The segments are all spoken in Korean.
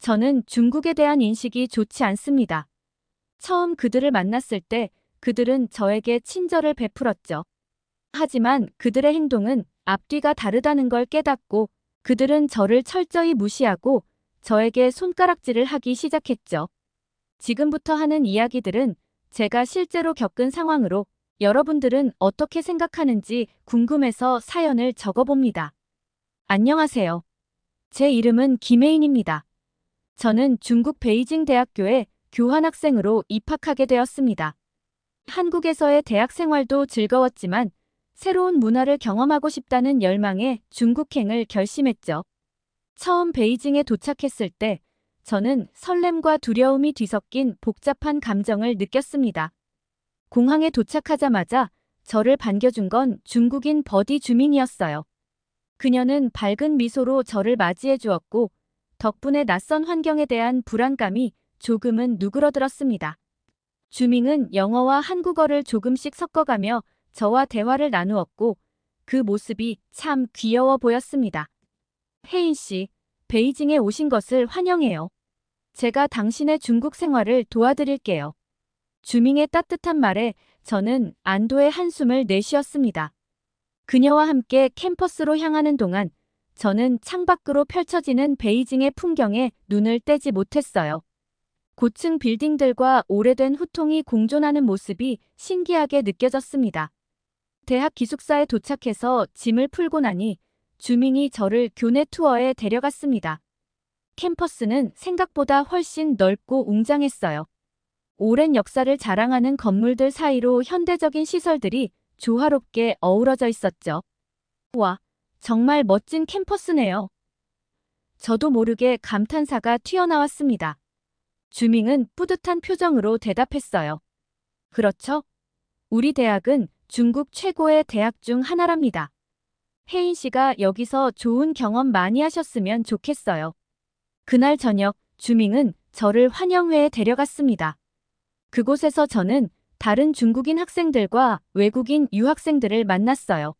저는 중국에 대한 인식이 좋지 않습니다. 처음 그들을 만났을 때 그들은 저에게 친절을 베풀었죠. 하지만 그들의 행동은 앞뒤가 다르다는 걸 깨닫고 그들은 저를 철저히 무시하고 저에게 손가락질을 하기 시작했죠. 지금부터 하는 이야기들은 제가 실제로 겪은 상황으로 여러분들은 어떻게 생각하는지 궁금해서 사연을 적어봅니다. 안녕하세요. 제 이름은 김혜인입니다. 저는 중국 베이징 대학교에 교환학생으로 입학하게 되었습니다. 한국에서의 대학 생활도 즐거웠지만 새로운 문화를 경험하고 싶다는 열망에 중국행을 결심했죠. 처음 베이징에 도착했을 때 저는 설렘과 두려움이 뒤섞인 복잡한 감정을 느꼈습니다. 공항에 도착하자마자 저를 반겨준 건 중국인 버디 주민이었어요. 그녀는 밝은 미소로 저를 맞이해 주었고 덕분에 낯선 환경에 대한 불안감이 조금은 누그러들었습니다. 주민은 영어와 한국어를 조금씩 섞어가며 저와 대화를 나누었고 그 모습이 참 귀여워 보였습니다. 혜인 씨, 베이징에 오신 것을 환영해요. 제가 당신의 중국 생활을 도와드릴게요. 주민의 따뜻한 말에 저는 안도의 한숨을 내쉬었습니다. 그녀와 함께 캠퍼스로 향하는 동안 저는 창밖으로 펼쳐지는 베이징의 풍경에 눈을 떼지 못했어요. 고층 빌딩들과 오래된 후통이 공존하는 모습이 신기하게 느껴졌습니다. 대학 기숙사에 도착해서 짐을 풀고 나니 주민이 저를 교내 투어에 데려갔습니다. 캠퍼스는 생각보다 훨씬 넓고 웅장했어요. 오랜 역사를 자랑하는 건물들 사이로 현대적인 시설들이 조화롭게 어우러져 있었죠. 와, 정말 멋진 캠퍼스네요. 저도 모르게 감탄사가 튀어나왔습니다. 주밍은 뿌듯한 표정으로 대답했어요. 그렇죠? 우리 대학은 중국 최고의 대학 중 하나랍니다. 혜인 씨가 여기서 좋은 경험 많이 하셨으면 좋겠어요. 그날 저녁 주밍은 저를 환영회에 데려갔습니다. 그곳에서 저는 다른 중국인 학생들과 외국인 유학생들을 만났어요.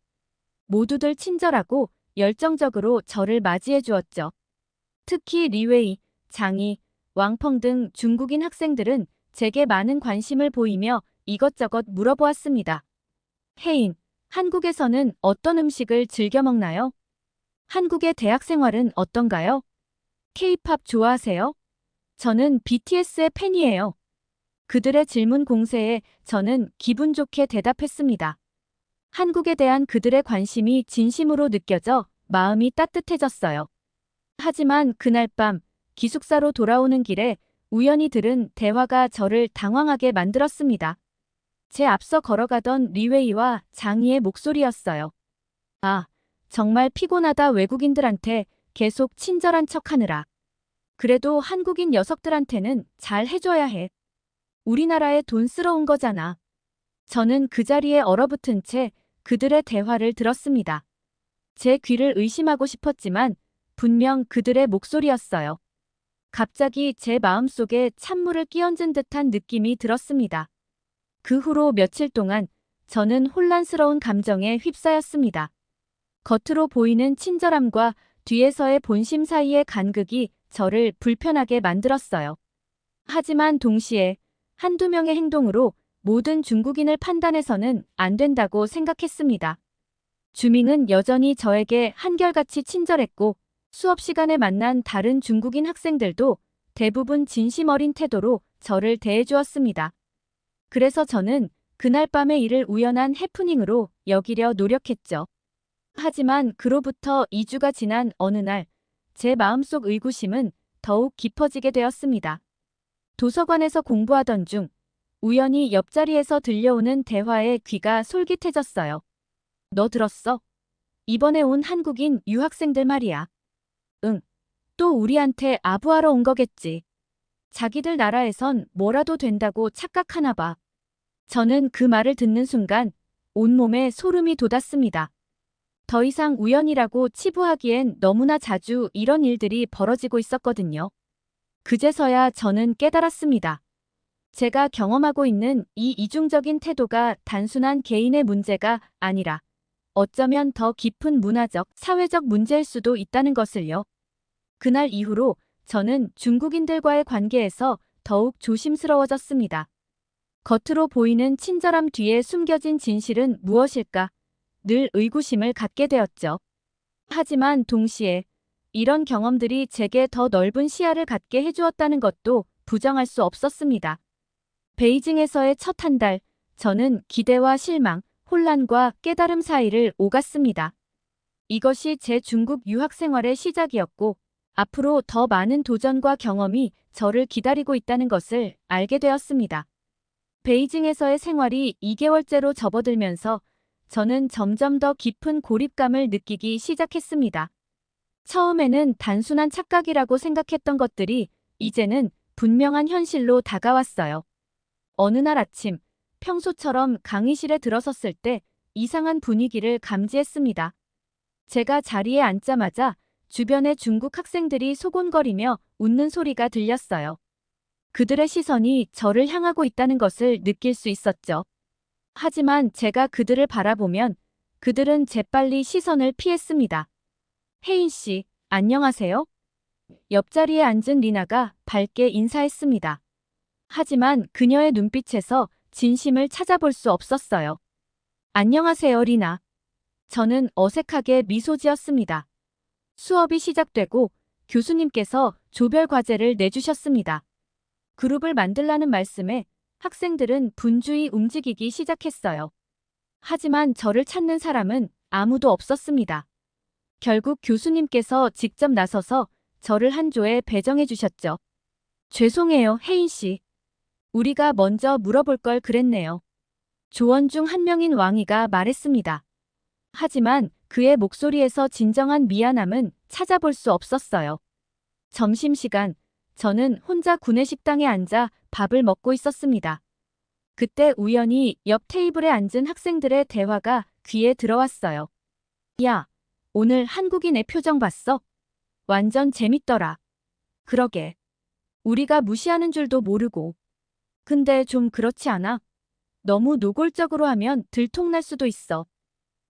모두들 친절하고 열정적으로 저를 맞이해 주었죠. 특히 리웨이, 장이, 왕펑 등 중국인 학생들은 제게 많은 관심을 보이며 이것저것 물어보았습니다. 혜인, 한국에서는 어떤 음식을 즐겨 먹나요? 한국의 대학 생활은 어떤가요? K-팝 좋아하세요? 저는 BTS의 팬이에요. 그들의 질문 공세에 저는 기분 좋게 대답했습니다. 한국에 대한 그들의 관심이 진심으로 느껴져 마음이 따뜻해졌어요. 하지만 그날 밤 기숙사로 돌아오는 길에 우연히 들은 대화가 저를 당황하게 만들었습니다. 제 앞서 걸어가던 리웨이와 장이의 목소리였어요. 아, 정말 피곤하다. 외국인들한테 계속 친절한 척하느라. 그래도 한국인 녀석들한테는 잘 해줘야 해. 우리나라에 돈스러운 거잖아. 저는 그 자리에 얼어붙은 채 그들의 대화를 들었습니다. 제 귀를 의심하고 싶었지만 분명 그들의 목소리였어요. 갑자기 제 마음속에 찬물을 끼얹은 듯한 느낌이 들었습니다. 그 후로 며칠 동안 저는 혼란스러운 감정에 휩싸였습니다. 겉으로 보이는 친절함과 뒤에서의 본심 사이의 간극이 저를 불편하게 만들었어요. 하지만 동시에 한두 명의 행동으로 모든 중국인을 판단해서는 안 된다고 생각했습니다. 주밍은 여전히 저에게 한결같이 친절했고 수업 시간에 만난 다른 중국인 학생들도 대부분 진심 어린 태도로 저를 대해주었습니다. 그래서 저는 그날 밤의 일을 우연한 해프닝으로 여기려 노력했죠. 하지만 그로부터 2주가 지난 어느 날 제 마음속 의구심은 더욱 깊어지게 되었습니다. 도서관에서 공부하던 중 우연히 옆자리에서 들려오는 대화에 귀가 솔깃해졌어요. 너 들었어? 이번에 온 한국인 유학생들 말이야. 응, 또 우리한테 아부하러 온 거겠지. 자기들 나라에선 뭐라도 된다고 착각하나 봐. 저는 그 말을 듣는 순간 온몸에 소름이 돋았습니다. 더 이상 우연이라고 치부하기엔 너무나 자주 이런 일들이 벌어지고 있었거든요. 그제서야 저는 깨달았습니다. 제가 경험하고 있는 이 이중적인 태도가 단순한 개인의 문제가 아니라 어쩌면 더 깊은 문화적, 사회적 문제일 수도 있다는 것을요. 그날 이후로 저는 중국인들과의 관계에서 더욱 조심스러워졌습니다. 겉으로 보이는 친절함 뒤에 숨겨진 진실은 무엇일까? 늘 의구심을 갖게 되었죠. 하지만 동시에 이런 경험들이 제게 더 넓은 시야를 갖게 해주었다는 것도 부정할 수 없었습니다. 베이징에서의 첫 한 달, 저는 기대와 실망, 혼란과 깨달음 사이를 오갔습니다. 이것이 제 중국 유학 생활의 시작이었고, 앞으로 더 많은 도전과 경험이 저를 기다리고 있다는 것을 알게 되었습니다. 베이징에서의 생활이 2개월째로 접어들면서 저는 점점 더 깊은 고립감을 느끼기 시작했습니다. 처음에는 단순한 착각이라고 생각했던 것들이 이제는 분명한 현실로 다가왔어요. 어느 날 아침, 평소처럼 강의실에 들어섰을 때 이상한 분위기를 감지했습니다. 제가 자리에 앉자마자 주변의 중국 학생들이 소곤거리며 웃는 소리가 들렸어요. 그들의 시선이 저를 향하고 있다는 것을 느낄 수 있었죠. 하지만 제가 그들을 바라보면 그들은 재빨리 시선을 피했습니다. 혜인 씨, 안녕하세요? 옆자리에 앉은 리나가 밝게 인사했습니다. 하지만 그녀의 눈빛에서 진심을 찾아볼 수 없었어요. 안녕하세요, 리나. 저는 어색하게 미소 지었습니다. 수업이 시작되고 교수님께서 조별 과제를 내주셨습니다. 그룹을 만들라는 말씀에 학생들은 분주히 움직이기 시작했어요. 하지만 저를 찾는 사람은 아무도 없었습니다. 결국 교수님께서 직접 나서서 저를 한 조에 배정해 주셨죠. 죄송해요, 혜인 씨. 우리가 먼저 물어볼 걸 그랬네요. 조원 중 한 명인 왕이가 말했습니다. 하지만 그의 목소리에서 진정한 미안함은 찾아볼 수 없었어요. 점심시간, 저는 혼자 구내식당에 앉아 밥을 먹고 있었습니다. 그때 우연히 옆 테이블에 앉은 학생들의 대화가 귀에 들어왔어요. 야, 오늘 한국인의 표정 봤어? 완전 재밌더라. 그러게. 우리가 무시하는 줄도 모르고. 근데 좀 그렇지 않아? 너무 노골적으로 하면 들통날 수도 있어.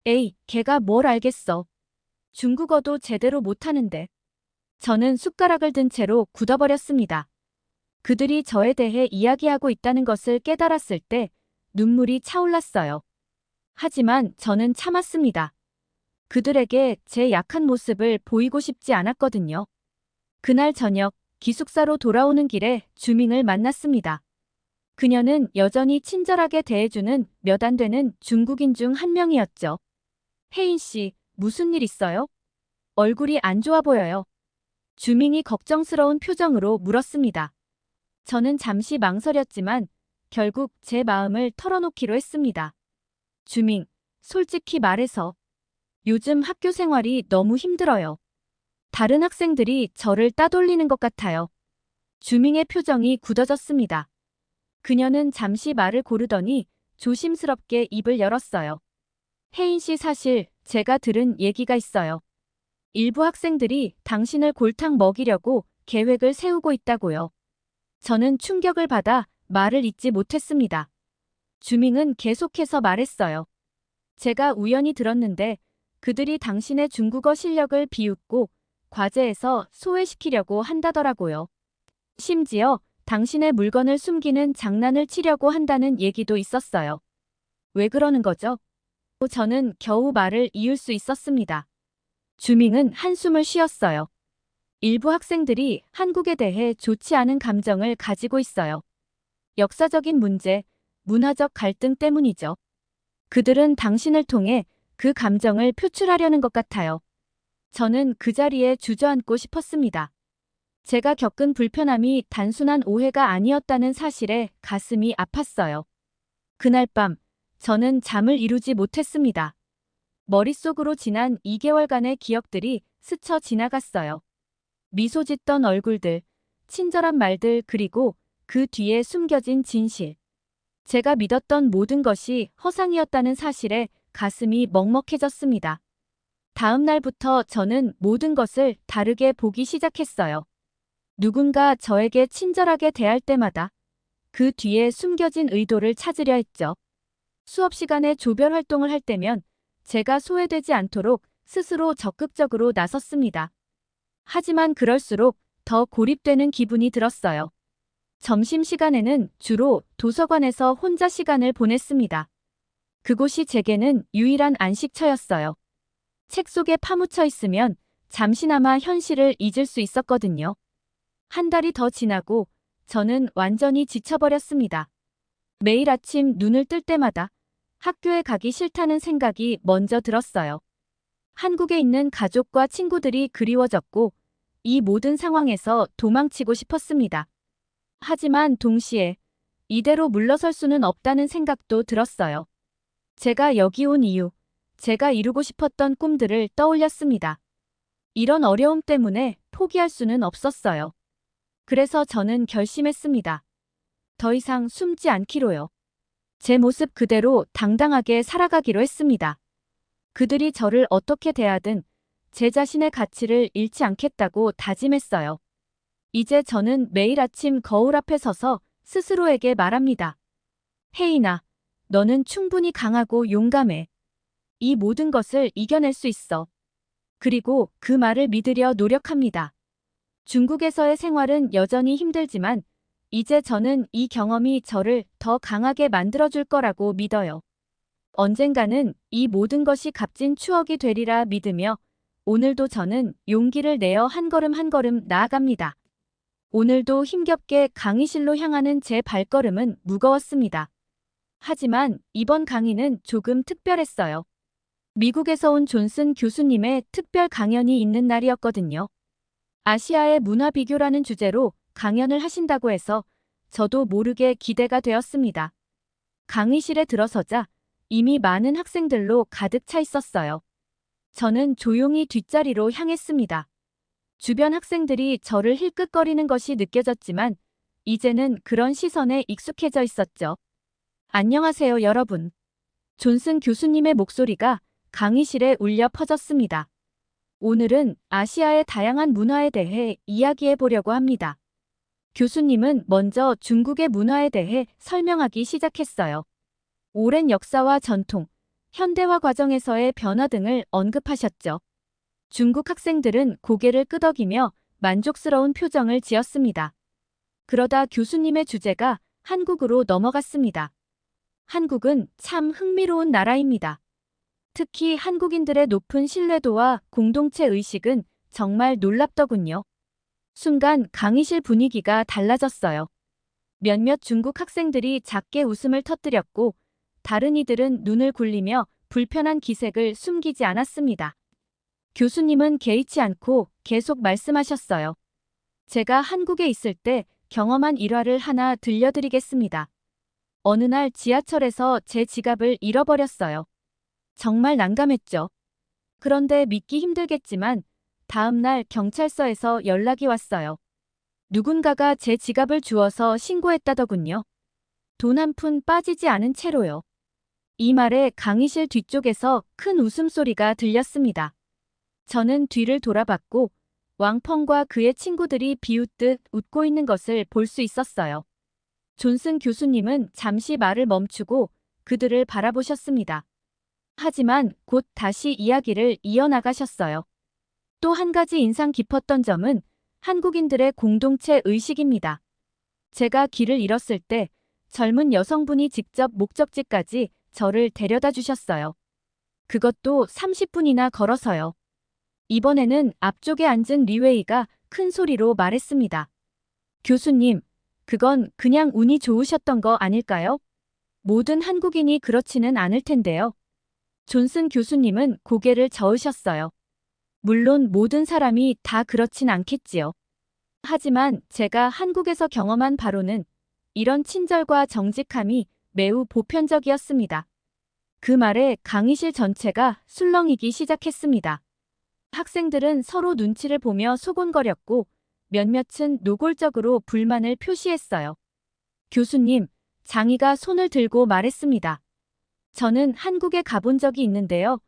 에이, 걔가 뭘 알겠어. 중국어도 제대로 못하는데. 저는 숟가락을 든 채로 굳어버렸습니다. 그들이 저에 대해 이야기하고 있다는 것을 깨달았을 때 눈물이 차올랐어요. 하지만 저는 참았습니다. 그들에게 제 약한 모습을 보이고 싶지 않았거든요. 그날 저녁 기숙사로 돌아오는 길에 주밍을 만났습니다. 그녀는 여전히 친절하게 대해주는 몇 안 되는 중국인 중 한 명이었죠. 혜인 씨, 무슨 일 있어요? 얼굴이 안 좋아 보여요. 주밍이 걱정스러운 표정으로 물었습니다. 저는 잠시 망설였지만 결국 제 마음을 털어놓기로 했습니다. 주밍, 솔직히 말해서 요즘 학교 생활이 너무 힘들어요. 다른 학생들이 저를 따돌리는 것 같아요. 주밍의 표정이 굳어졌습니다. 그녀는 잠시 말을 고르더니 조심스럽게 입을 열었어요. 혜인 씨, 사실 제가 들은 얘기가 있어요. 일부 학생들이 당신을 골탕 먹이려고 계획을 세우고 있다고요. 저는 충격을 받아 말을 잇지 못했습니다. 주밍은 계속해서 말했어요. 제가 우연히 들었는데 그들이 당신의 중국어 실력을 비웃고 과제에서 소외시키려고 한다더라고요. 심지어 당신의 물건을 숨기는 장난을 치려고 한다는 얘기도 있었어요. 왜 그러는 거죠? 저는 겨우 말을 이을 수 있었습니다. 주밍은 한숨을 쉬었어요. 일부 학생들이 한국에 대해 좋지 않은 감정을 가지고 있어요. 역사적인 문제, 문화적 갈등 때문이죠. 그들은 당신을 통해 그 감정을 표출하려는 것 같아요. 저는 그 자리에 주저앉고 싶었습니다. 제가 겪은 불편함이 단순한 오해가 아니었다는 사실에 가슴이 아팠어요. 그날 밤, 저는 잠을 이루지 못했습니다. 머릿속으로 지난 2개월간의 기억들이 스쳐 지나갔어요. 미소 짓던 얼굴들, 친절한 말들, 그리고 그 뒤에 숨겨진 진실. 제가 믿었던 모든 것이 허상이었다는 사실에 가슴이 먹먹해졌습니다. 다음 날부터 저는 모든 것을 다르게 보기 시작했어요. 누군가 저에게 친절하게 대할 때마다 그 뒤에 숨겨진 의도를 찾으려 했죠. 수업 시간에 조별 활동을 할 때면 제가 소외되지 않도록 스스로 적극적으로 나섰습니다. 하지만 그럴수록 더 고립되는 기분이 들었어요. 점심시간에는 주로 도서관에서 혼자 시간을 보냈습니다. 그곳이 제게는 유일한 안식처였어요. 책 속에 파묻혀 있으면 잠시나마 현실을 잊을 수 있었거든요. 한 달이 더 지나고 저는 완전히 지쳐버렸습니다. 매일 아침 눈을 뜰 때마다 학교에 가기 싫다는 생각이 먼저 들었어요. 한국에 있는 가족과 친구들이 그리워졌고 이 모든 상황에서 도망치고 싶었습니다. 하지만 동시에 이대로 물러설 수는 없다는 생각도 들었어요. 제가 여기 온 이유, 제가 이루고 싶었던 꿈들을 떠올렸습니다. 이런 어려움 때문에 포기할 수는 없었어요. 그래서 저는 결심했습니다. 더 이상 숨지 않기로요. 제 모습 그대로 당당하게 살아가기로 했습니다. 그들이 저를 어떻게 대하든 제 자신의 가치를 잃지 않겠다고 다짐했어요. 이제 저는 매일 아침 거울 앞에 서서 스스로에게 말합니다. 혜인아, 너는 충분히 강하고 용감해. 이 모든 것을 이겨낼 수 있어. 그리고 그 말을 믿으려 노력합니다. 중국에서의 생활은 여전히 힘들지만 이제 저는 이 경험이 저를 더 강하게 만들어줄 거라고 믿어요. 언젠가는 이 모든 것이 값진 추억이 되리라 믿으며 오늘도 저는 용기를 내어 한 걸음 한 걸음 나아갑니다. 오늘도 힘겹게 강의실로 향하는 제 발걸음은 무거웠습니다. 하지만 이번 강의는 조금 특별했어요. 미국에서 온 존슨 교수님의 특별 강연이 있는 날이었거든요. 아시아의 문화 비교라는 주제로 강연을 하신다고 해서 저도 모르게 기대가 되었습니다. 강의실에 들어서자 이미 많은 학생들로 가득 차 있었어요. 저는 조용히 뒷자리로 향했습니다. 주변 학생들이 저를 힐끗거리는 것이 느껴졌지만 이제는 그런 시선에 익숙해져 있었죠. 안녕하세요, 여러분. 존슨 교수님의 목소리가 강의실에 울려 퍼졌습니다. 오늘은 아시아의 다양한 문화에 대해 이야기해 보려고 합니다. 교수님은 먼저 중국의 문화에 대해 설명하기 시작했어요. 오랜 역사와 전통, 현대화 과정에서의 변화 등을 언급하셨죠. 중국 학생들은 고개를 끄덕이며 만족스러운 표정을 지었습니다. 그러다 교수님의 주제가 한국으로 넘어갔습니다. 한국은 참 흥미로운 나라입니다. 특히 한국인들의 높은 신뢰도와 공동체 의식은 정말 놀랍더군요. 순간 강의실 분위기가 달라졌어요. 몇몇 중국 학생들이 작게 웃음을 터뜨렸고 다른 이들은 눈을 굴리며 불편한 기색을 숨기지 않았습니다. 교수님은 개의치 않고 계속 말씀하셨어요. 제가 한국에 있을 때 경험한 일화를 하나 들려드리겠습니다. 어느 날 지하철에서 제 지갑을 잃어버렸어요. 정말 난감했죠. 그런데 믿기 힘들겠지만 다음 날 경찰서에서 연락이 왔어요. 누군가가 제 지갑을 주워서 신고했다더군요. 돈 한 푼 빠지지 않은 채로요. 이 말에 강의실 뒤쪽에서 큰 웃음소리가 들렸습니다. 저는 뒤를 돌아봤고 왕펑과 그의 친구들이 비웃듯 웃고 있는 것을 볼 수 있었어요. 존슨 교수님은 잠시 말을 멈추고 그들을 바라보셨습니다. 하지만 곧 다시 이야기를 이어나가셨어요. 또 한 가지 인상 깊었던 점은 한국인들의 공동체 의식입니다. 제가 길을 잃었을 때 젊은 여성분이 직접 목적지까지 저를 데려다 주셨어요. 그것도 30분이나 걸어서요. 이번에는 앞쪽에 앉은 리웨이가 큰 소리로 말했습니다. 교수님, 그건 그냥 운이 좋으셨던 거 아닐까요? 모든 한국인이 그렇지는 않을 텐데요. 존슨 교수님은 고개를 저으셨어요. 물론 모든 사람이 다 그렇진 않겠지요. 하지만 제가 한국에서 경험한 바로는 이런 친절과 정직함이 매우 보편적이었습니다. 그 말에 강의실 전체가 술렁이기 시작했습니다. 학생들은 서로 눈치를 보며 소곤거렸고 몇몇은 노골적으로 불만을 표시했어요. 교수님, 장이가 손을 들고 말했습니다. 저는 한국에 가본 적이 있는데요.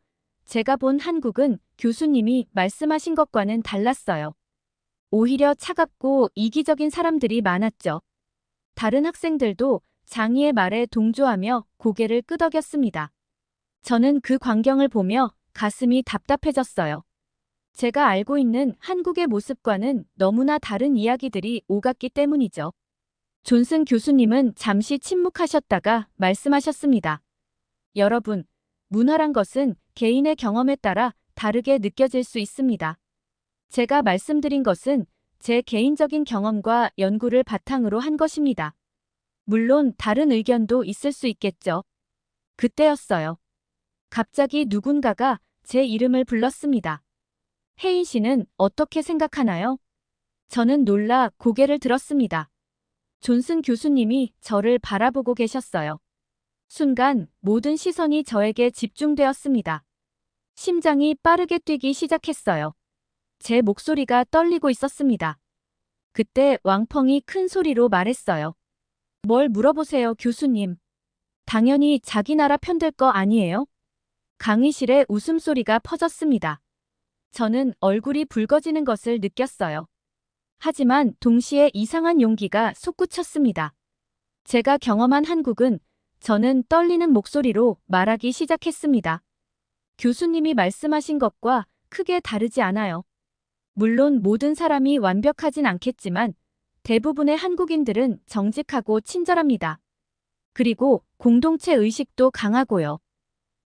제가 본 한국은 교수님이 말씀하신 것과는 달랐어요. 오히려 차갑고 이기적인 사람들이 많았죠. 다른 학생들도 장이의 말에 동조하며 고개를 끄덕였습니다. 저는 그 광경을 보며 가슴이 답답해졌어요. 제가 알고 있는 한국의 모습과는 너무나 다른 이야기들이 오갔기 때문이죠. 존슨 교수님은 잠시 침묵하셨다가 말씀하셨습니다. 여러분, 문화란 것은 개인의 경험에 따라 다르게 느껴질 수 있습니다. 제가 말씀드린 것은 제 개인적인 경험과 연구를 바탕으로 한 것입니다. 물론 다른 의견도 있을 수 있겠죠. 그때였어요. 갑자기 누군가가 제 이름을 불렀습니다. 혜인 씨는 어떻게 생각하나요? 저는 놀라 고개를 들었습니다. 존슨 교수님이 저를 바라보고 계셨어요. 순간 모든 시선이 저에게 집중되었습니다. 심장이 빠르게 뛰기 시작했어요. 제 목소리가 떨리고 있었습니다. 그때 왕펑이 큰 소리로 말했어요. 뭘 물어보세요, 교수님. 당연히 자기 나라 편들 거 아니에요? 강의실에 웃음소리가 퍼졌습니다. 저는 얼굴이 붉어지는 것을 느꼈어요. 하지만 동시에 이상한 용기가 솟구쳤습니다. 제가 경험한 한국은 저는 떨리는 목소리로 말하기 시작했습니다. 교수님이 말씀하신 것과 크게 다르지 않아요. 물론 모든 사람이 완벽하진 않겠지만 대부분의 한국인들은 정직하고 친절합니다. 그리고 공동체 의식도 강하고요.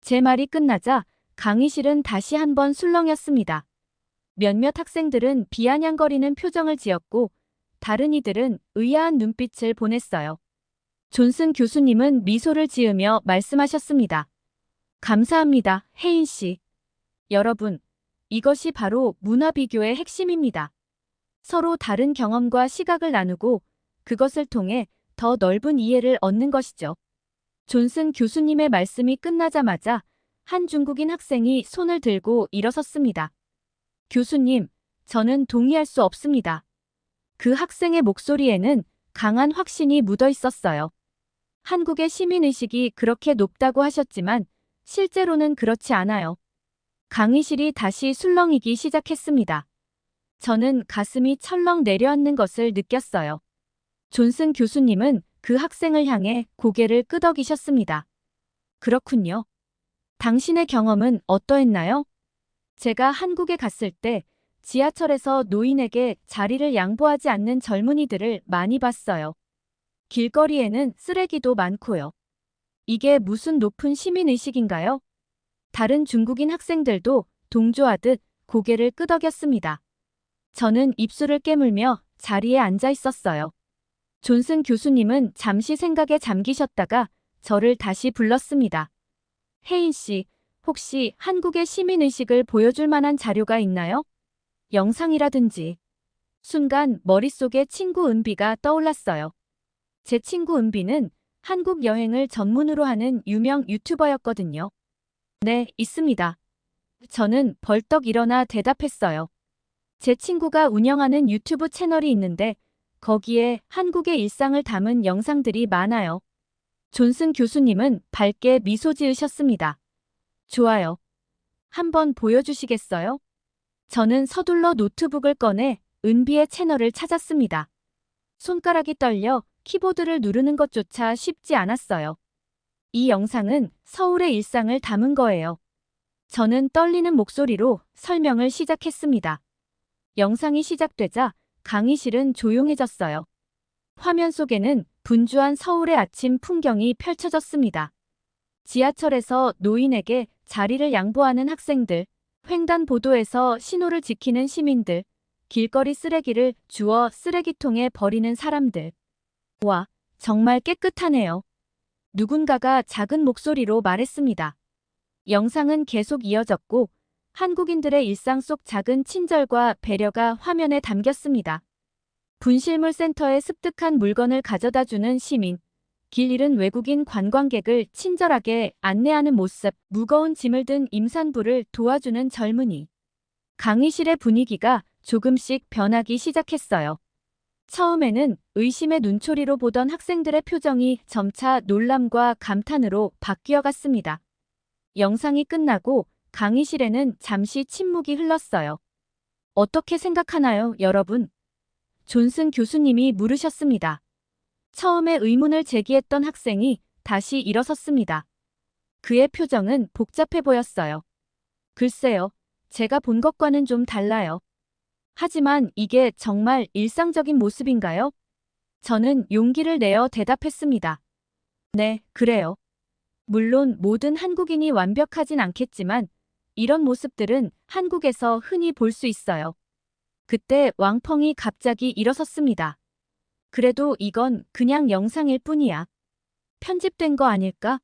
제 말이 끝나자 강의실은 다시 한번 술렁였습니다. 몇몇 학생들은 비아냥거리는 표정을 지었고 다른 이들은 의아한 눈빛을 보냈어요. 존슨 교수님은 미소를 지으며 말씀하셨습니다. 감사합니다, 혜인 씨. 여러분, 이것이 바로 문화 비교의 핵심입니다. 서로 다른 경험과 시각을 나누고 그것을 통해 더 넓은 이해를 얻는 것이죠. 존슨 교수님의 말씀이 끝나자마자 한 중국인 학생이 손을 들고 일어섰습니다. 교수님, 저는 동의할 수 없습니다. 그 학생의 목소리에는 강한 확신이 묻어 있었어요. 한국의 시민의식이 그렇게 높다고 하셨지만 실제로는 그렇지 않아요. 강의실이 다시 술렁이기 시작했습니다. 저는 가슴이 철렁 내려앉는 것을 느꼈어요. 존슨 교수님은 그 학생을 향해 고개를 끄덕이셨습니다. 그렇군요. 당신의 경험은 어떠했나요? 제가 한국에 갔을 때 지하철에서 노인에게 자리를 양보하지 않는 젊은이들을 많이 봤어요. 길거리에는 쓰레기도 많고요. 이게 무슨 높은 시민의식인가요? 다른 중국인 학생들도 동조하듯 고개를 끄덕였습니다. 저는 입술을 깨물며 자리에 앉아 있었어요. 존슨 교수님은 잠시 생각에 잠기셨다가 저를 다시 불렀습니다. 혜인 씨, 혹시 한국의 시민의식을 보여줄 만한 자료가 있나요? 영상이라든지. 순간 머릿속에 친구 은비가 떠올랐어요. 제 친구 은비는 한국 여행을 전문으로 하는 유명 유튜버였거든요. 네, 있습니다. 저는 벌떡 일어나 대답했어요. 제 친구가 운영하는 유튜브 채널이 있는데 거기에 한국의 일상을 담은 영상들이 많아요. 존슨 교수님은 밝게 미소 지으셨습니다. 좋아요. 한번 보여주시겠어요? 저는 서둘러 노트북을 꺼내 은비의 채널을 찾았습니다. 손가락이 떨려 키보드를 누르는 것조차 쉽지 않았어요. 이 영상은 서울의 일상을 담은 거예요. 저는 떨리는 목소리로 설명을 시작했습니다. 영상이 시작되자 강의실은 조용해졌어요. 화면 속에는 분주한 서울의 아침 풍경이 펼쳐졌습니다. 지하철에서 노인에게 자리를 양보하는 학생들, 횡단보도에서 신호를 지키는 시민들, 길거리 쓰레기를 주워 쓰레기통에 버리는 사람들. 와, 정말 깨끗하네요. 누군가가 작은 목소리로 말했습니다. 영상은 계속 이어졌고 한국인들의 일상 속 작은 친절과 배려가 화면에 담겼습니다. 분실물 센터에 습득한 물건을 가져다주는 시민, 길 잃은 외국인 관광객을 친절하게 안내하는 모습, 무거운 짐을 든 임산부를 도와주는 젊은이. 강의실의 분위기가 조금씩 변하기 시작했어요. 처음에는 의심의 눈초리로 보던 학생들의 표정이 점차 놀람과 감탄으로 바뀌어 갔습니다. 영상이 끝나고 강의실에는 잠시 침묵이 흘렀어요. 어떻게 생각하나요, 여러분? 존슨 교수님이 물으셨습니다. 처음에 의문을 제기했던 학생이 다시 일어섰습니다. 그의 표정은 복잡해 보였어요. 글쎄요, 제가 본 것과는 좀 달라요. 하지만 이게 정말 일상적인 모습인가요? 저는 용기를 내어 대답했습니다. 네, 그래요. 물론 모든 한국인이 완벽하진 않겠지만 이런 모습들은 한국에서 흔히 볼 수 있어요. 그때 왕펑이 갑자기 일어섰습니다. 그래도 이건 그냥 영상일 뿐이야. 편집된 거 아닐까?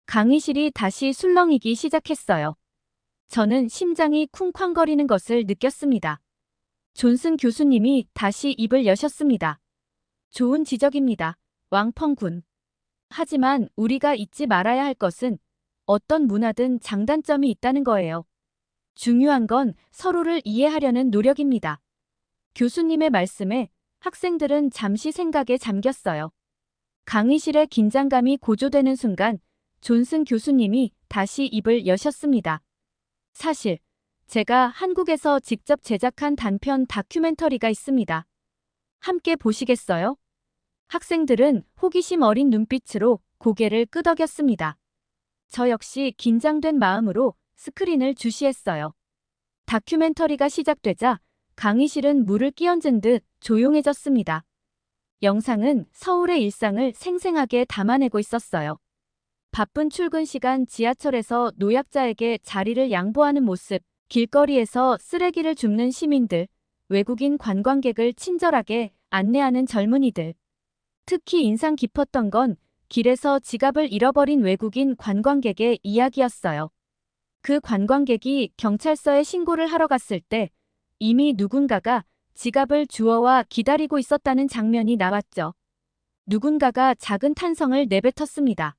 강의실이 다시 술렁이기 시작했어요. 저는 심장이 쿵쾅거리는 것을 느꼈습니다. 존슨 교수님이 다시 입을 여셨습니다. 좋은 지적입니다. 왕펑 군. 하지만 우리가 잊지 말아야 할 것은 어떤 문화든 장단점이 있다는 거예요. 중요한 건 서로를 이해하려는 노력입니다. 교수님의 말씀에 학생들은 잠시 생각에 잠겼어요. 강의실의 긴장감이 고조되는 순간 존슨 교수님이 다시 입을 여셨습니다. 사실 제가 한국에서 직접 제작한 단편 다큐멘터리가 있습니다. 함께 보시겠어요? 학생들은 호기심 어린 눈빛으로 고개를 끄덕였습니다. 저 역시 긴장된 마음으로 스크린을 주시했어요. 다큐멘터리가 시작되자 강의실은 물을 끼얹은 듯 조용해졌습니다. 영상은 서울의 일상을 생생하게 담아내고 있었어요. 바쁜 출근 시간 지하철에서 노약자에게 자리를 양보하는 모습, 길거리에서 쓰레기를 줍는 시민들, 외국인 관광객을 친절하게 안내하는 젊은이들. 특히 인상 깊었던 건 길에서 지갑을 잃어버린 외국인 관광객의 이야기였어요. 그 관광객이 경찰서에 신고를 하러 갔을 때 이미 누군가가 지갑을 주워와 기다리고 있었다는 장면이 나왔죠. 누군가가 작은 탄성을 내뱉었습니다.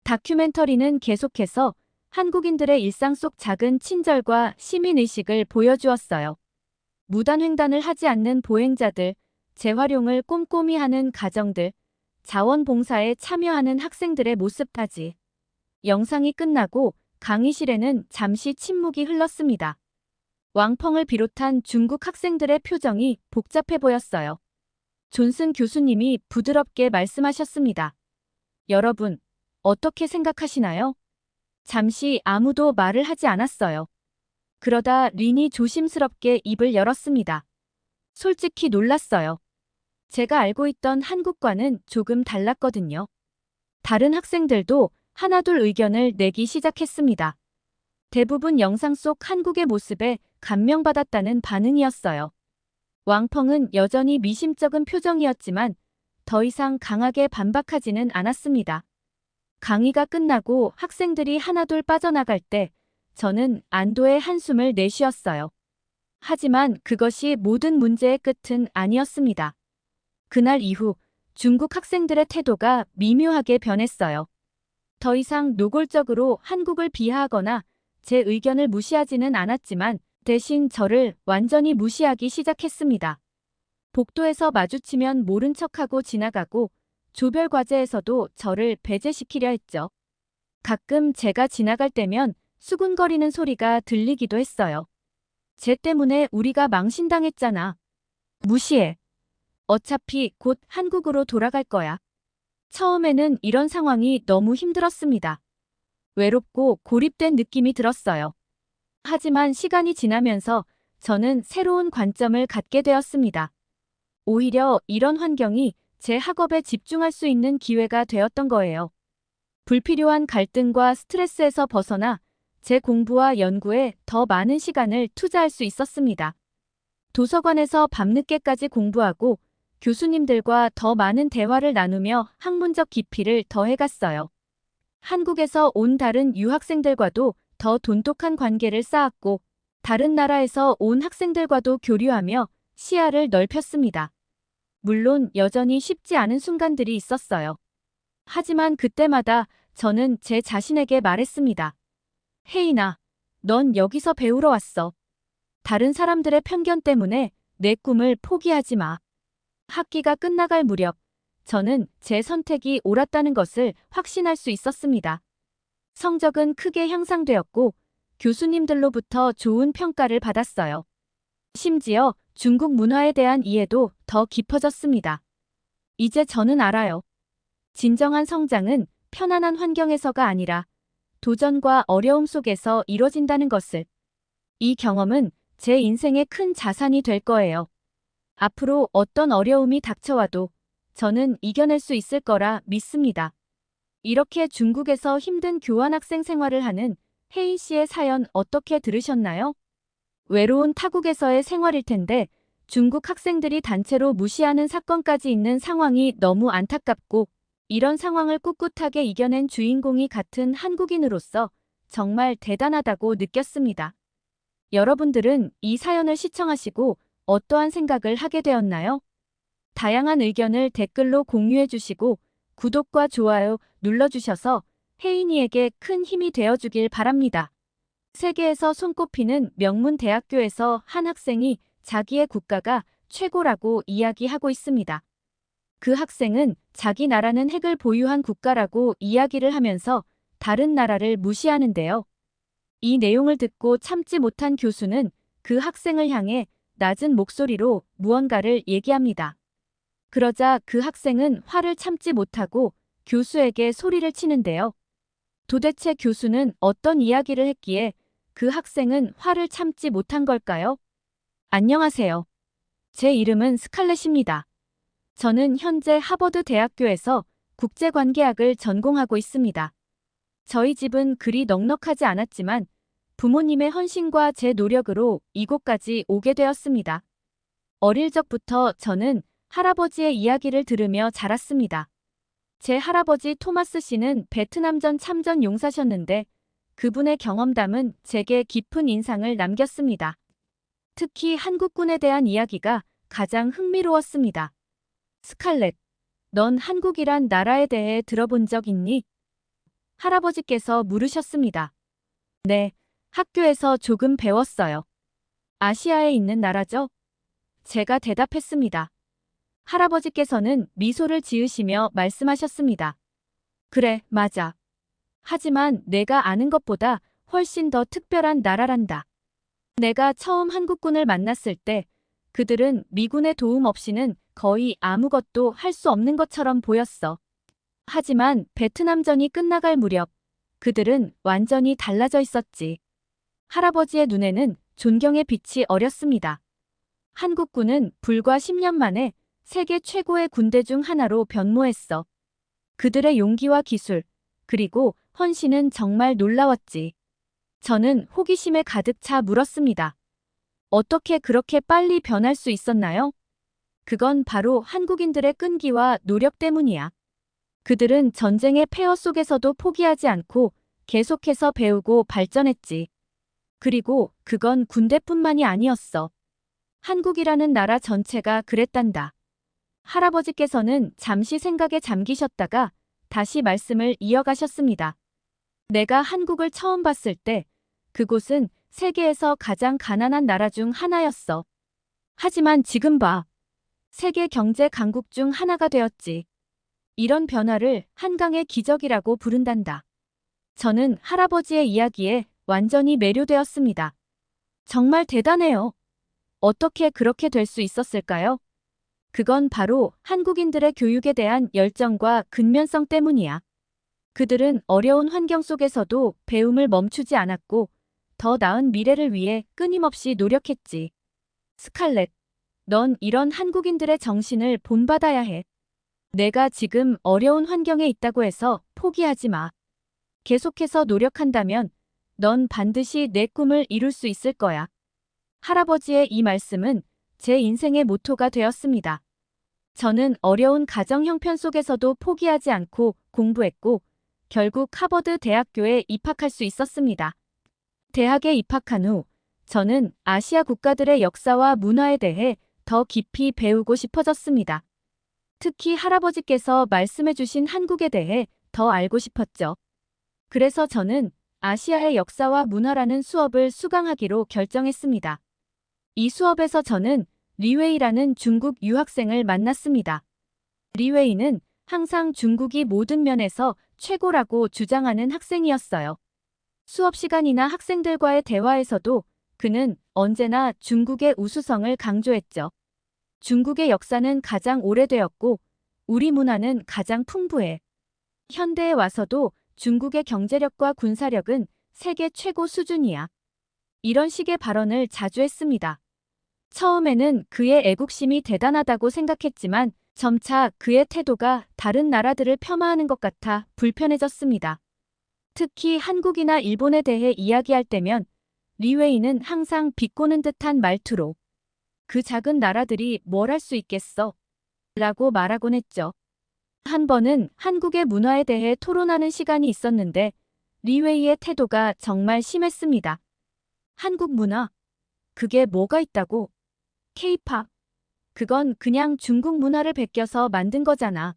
다큐멘터리는 계속해서 한국인들의 일상 속 작은 친절과 시민의식을 보여주었어요. 무단횡단을 하지 않는 보행자들, 재활용을 꼼꼼히 하는 가정들, 자원봉사에 참여하는 학생들의 모습까지. 영상이 끝나고 강의실에는 잠시 침묵이 흘렀습니다. 왕펑을 비롯한 중국 학생들의 표정이 복잡해 보였어요. 존슨 교수님이 부드럽게 말씀하셨습니다. 여러분, 어떻게 생각하시나요? 잠시 아무도 말을 하지 않았어요. 그러다 린이 조심스럽게 입을 열었습니다. 솔직히 놀랐어요. 제가 알고 있던 한국과는 조금 달랐거든요. 다른 학생들도 하나둘 의견을 내기 시작했습니다. 대부분 영상 속 한국의 모습에 감명받았다는 반응이었어요. 왕펑은 여전히 미심쩍은 표정이었지만 더 이상 강하게 반박하지는 않았습니다. 강의가 끝나고 학생들이 하나둘 빠져나갈 때 저는 안도의 한숨을 내쉬었어요. 하지만 그것이 모든 문제의 끝은 아니었습니다. 그날 이후 중국 학생들의 태도가 미묘하게 변했어요. 더 이상 노골적으로 한국을 비하하거나 제 의견을 무시하지는 않았지만 대신 저를 완전히 무시하기 시작했습니다. 복도에서 마주치면 모른 척하고 지나가고 조별 과제에서도 저를 배제시키려 했죠. 가끔 제가 지나갈 때면 수군거리는 소리가 들리기도 했어요. 쟤 때문에 우리가 망신당했잖아. 무시해. 어차피 곧 한국으로 돌아갈 거야. 처음에는 이런 상황이 너무 힘들었습니다. 외롭고 고립된 느낌이 들었어요. 하지만 시간이 지나면서 저는 새로운 관점을 갖게 되었습니다. 오히려 이런 환경이 제 학업에 집중할 수 있는 기회가 되었던 거예요. 불필요한 갈등과 스트레스에서 벗어나 제 공부와 연구에 더 많은 시간을 투자할 수 있었습니다. 도서관에서 밤늦게까지 공부하고 교수님들과 더 많은 대화를 나누며 학문적 깊이를 더해갔어요. 한국에서 온 다른 유학생들과도 더 돈독한 관계를 쌓았고 다른 나라에서 온 학생들과도 교류하며 시야를 넓혔습니다. 물론 여전히 쉽지 않은 순간들이 있었어요. 하지만 그때마다 저는 제 자신에게 말했습니다. 혜인아, 넌 여기서 배우러 왔어. 다른 사람들의 편견 때문에 내 꿈을 포기하지 마. 학기가 끝나갈 무렵 저는 제 선택이 옳았다는 것을 확신할 수 있었습니다. 성적은 크게 향상되었고 교수님들로부터 좋은 평가를 받았어요. 심지어 중국 문화에 대한 이해도 더 깊어졌습니다. 이제 저는 알아요. 진정한 성장은 편안한 환경에서가 아니라 도전과 어려움 속에서 이뤄진다는 것을. 이 경험은 제 인생의 큰 자산이 될 거예요. 앞으로 어떤 어려움이 닥쳐와도 저는 이겨낼 수 있을 거라 믿습니다. 이렇게 중국에서 힘든 교환학생 생활을 하는 혜인 씨의 사연 어떻게 들으셨나요? 외로운 타국에서의 생활일 텐데 중국 학생들이 단체로 무시하는 사건까지 있는 상황이 너무 안타깝고 이런 상황을 꿋꿋하게 이겨낸 주인공이 같은 한국인으로서 정말 대단하다고 느꼈습니다. 여러분들은 이 사연을 시청하시고 어떠한 생각을 하게 되었나요? 다양한 의견을 댓글로 공유해 주시고 구독과 좋아요 눌러주셔서 혜인이에게 큰 힘이 되어주길 바랍니다. 세계에서 손꼽히는 명문 대학교에서 한 학생이 자기의 국가가 최고라고 이야기하고 있습니다. 그 학생은 자기 나라는 핵을 보유한 국가라고 이야기를 하면서 다른 나라를 무시하는데요. 이 내용을 듣고 참지 못한 교수는 그 학생을 향해 낮은 목소리로 무언가를 얘기합니다. 그러자 그 학생은 화를 참지 못하고 교수에게 소리를 치는데요. 도대체 교수는 어떤 이야기를 했기에 그 학생은 화를 참지 못한 걸까요? 안녕하세요. 제 이름은 스칼렛입니다. 저는 현재 하버드 대학교에서 국제관계학을 전공하고 있습니다. 저희 집은 그리 넉넉하지 않았지만 부모님의 헌신과 제 노력으로 이곳까지 오게 되었습니다. 어릴 적부터 저는 할아버지의 이야기를 들으며 자랐습니다. 제 할아버지 토마스 씨는 베트남전 참전 용사셨는데 그분의 경험담은 제게 깊은 인상을 남겼습니다. 특히 한국군에 대한 이야기가 가장 흥미로웠습니다. 스칼렛, 넌 한국이란 나라에 대해 들어본 적 있니? 할아버지께서 물으셨습니다. 네, 학교에서 조금 배웠어요. 아시아에 있는 나라죠? 제가 대답했습니다. 할아버지께서는 미소를 지으시며 말씀하셨습니다. 그래, 맞아. 하지만 내가 아는 것보다 훨씬 더 특별한 나라란다. 내가 처음 한국군을 만났을 때 그들은 미군의 도움 없이는 거의 아무것도 할 수 없는 것처럼 보였어. 하지만 베트남전이 끝나갈 무렵 그들은 완전히 달라져 있었지. 할아버지의 눈에는 존경의 빛이 어렸습니다. 한국군은 불과 10년 만에 세계 최고의 군대 중 하나로 변모했어. 그들의 용기와 기술, 그리고 헌신은 정말 놀라웠지. 저는 호기심에 가득 차 물었습니다. 어떻게 그렇게 빨리 변할 수 있었나요? 그건 바로 한국인들의 끈기와 노력 때문이야. 그들은 전쟁의 폐허 속에서도 포기하지 않고 계속해서 배우고 발전했지. 그리고 그건 군대뿐만이 아니었어. 한국이라는 나라 전체가 그랬단다. 할아버지께서는 잠시 생각에 잠기셨다가 다시 말씀을 이어가셨습니다. 내가 한국을 처음 봤을 때 그곳은 세계에서 가장 가난한 나라 중 하나였어. 하지만 지금 봐. 세계 경제 강국 중 하나가 되었지. 이런 변화를 한강의 기적이라고 부른단다. 저는 할아버지의 이야기에 완전히 매료되었습니다. 정말 대단해요. 어떻게 그렇게 될 수 있었을까요? 그건 바로 한국인들의 교육에 대한 열정과 근면성 때문이야. 그들은 어려운 환경 속에서도 배움을 멈추지 않았고 더 나은 미래를 위해 끊임없이 노력했지. 스칼렛, 넌 이런 한국인들의 정신을 본받아야 해. 내가 지금 어려운 환경에 있다고 해서 포기하지 마. 계속해서 노력한다면 넌 반드시 내 꿈을 이룰 수 있을 거야. 할아버지의 이 말씀은 제 인생의 모토가 되었습니다. 저는 어려운 가정 형편 속에서도 포기하지 않고 공부했고 결국 하버드 대학교에 입학할 수 있었습니다. 대학에 입학한 후 저는 아시아 국가들의 역사와 문화에 대해 더 깊이 배우고 싶어졌습니다. 특히 할아버지께서 말씀해 주신 한국에 대해 더 알고 싶었죠. 그래서 저는 아시아의 역사와 문화라는 수업을 수강하기로 결정했습니다. 이 수업에서 저는 리웨이라는 중국 유학생을 만났습니다. 리웨이는 항상 중국이 모든 면에서 최고라고 주장하는 학생이었어요. 수업 시간이나 학생들과의 대화에서도 그는 언제나 중국의 우수성을 강조했죠. 중국의 역사는 가장 오래되었고 우리 문화는 가장 풍부해. 현대에 와서도 중국의 경제력과 군사력은 세계 최고 수준이야. 이런 식의 발언을 자주 했습니다. 처음에는 그의 애국심이 대단하다고 생각했지만 점차 그의 태도가 다른 나라들을 폄하하는 것 같아 불편해졌습니다. 특히 한국이나 일본에 대해 이야기할 때면 리웨이는 항상 비꼬는 듯한 말투로 그 작은 나라들이 뭘 할 수 있겠어? 라고 말하곤 했죠. 한 번은 한국의 문화에 대해 토론하는 시간이 있었는데 리웨이의 태도가 정말 심했습니다. 한국 문화? 그게 뭐가 있다고? 케이팝? 그건 그냥 중국 문화를 베껴서 만든 거잖아.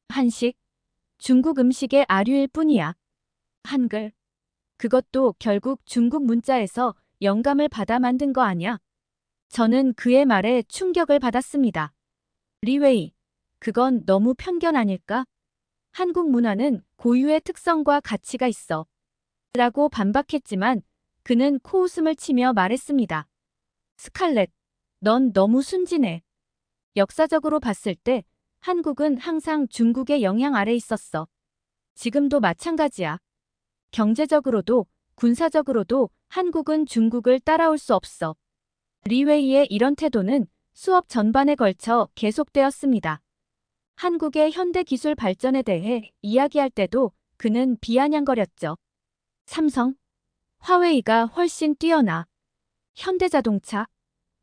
한식? 중국 음식의 아류일 뿐이야. 한글? 그것도 결국 중국 문자에서 영감을 받아 만든 거 아냐? 저는 그의 말에 충격을 받았습니다. 리웨이, 그건 너무 편견 아닐까? 한국 문화는 고유의 특성과 가치가 있어. 라고 반박했지만 그는 코웃음을 치며 말했습니다. 스칼렛, 넌 너무 순진해. 역사적으로 봤을 때 한국은 항상 중국의 영향 아래 있었어. 지금도 마찬가지야. 경제적으로도 군사적으로도 한국은 중국을 따라올 수 없어. 리웨이의 이런 태도는 수업 전반에 걸쳐 계속되었습니다. 한국의 현대 기술 발전에 대해 이야기할 때도 그는 비아냥거렸죠. 삼성, 화웨이가 훨씬 뛰어나. 현대자동차,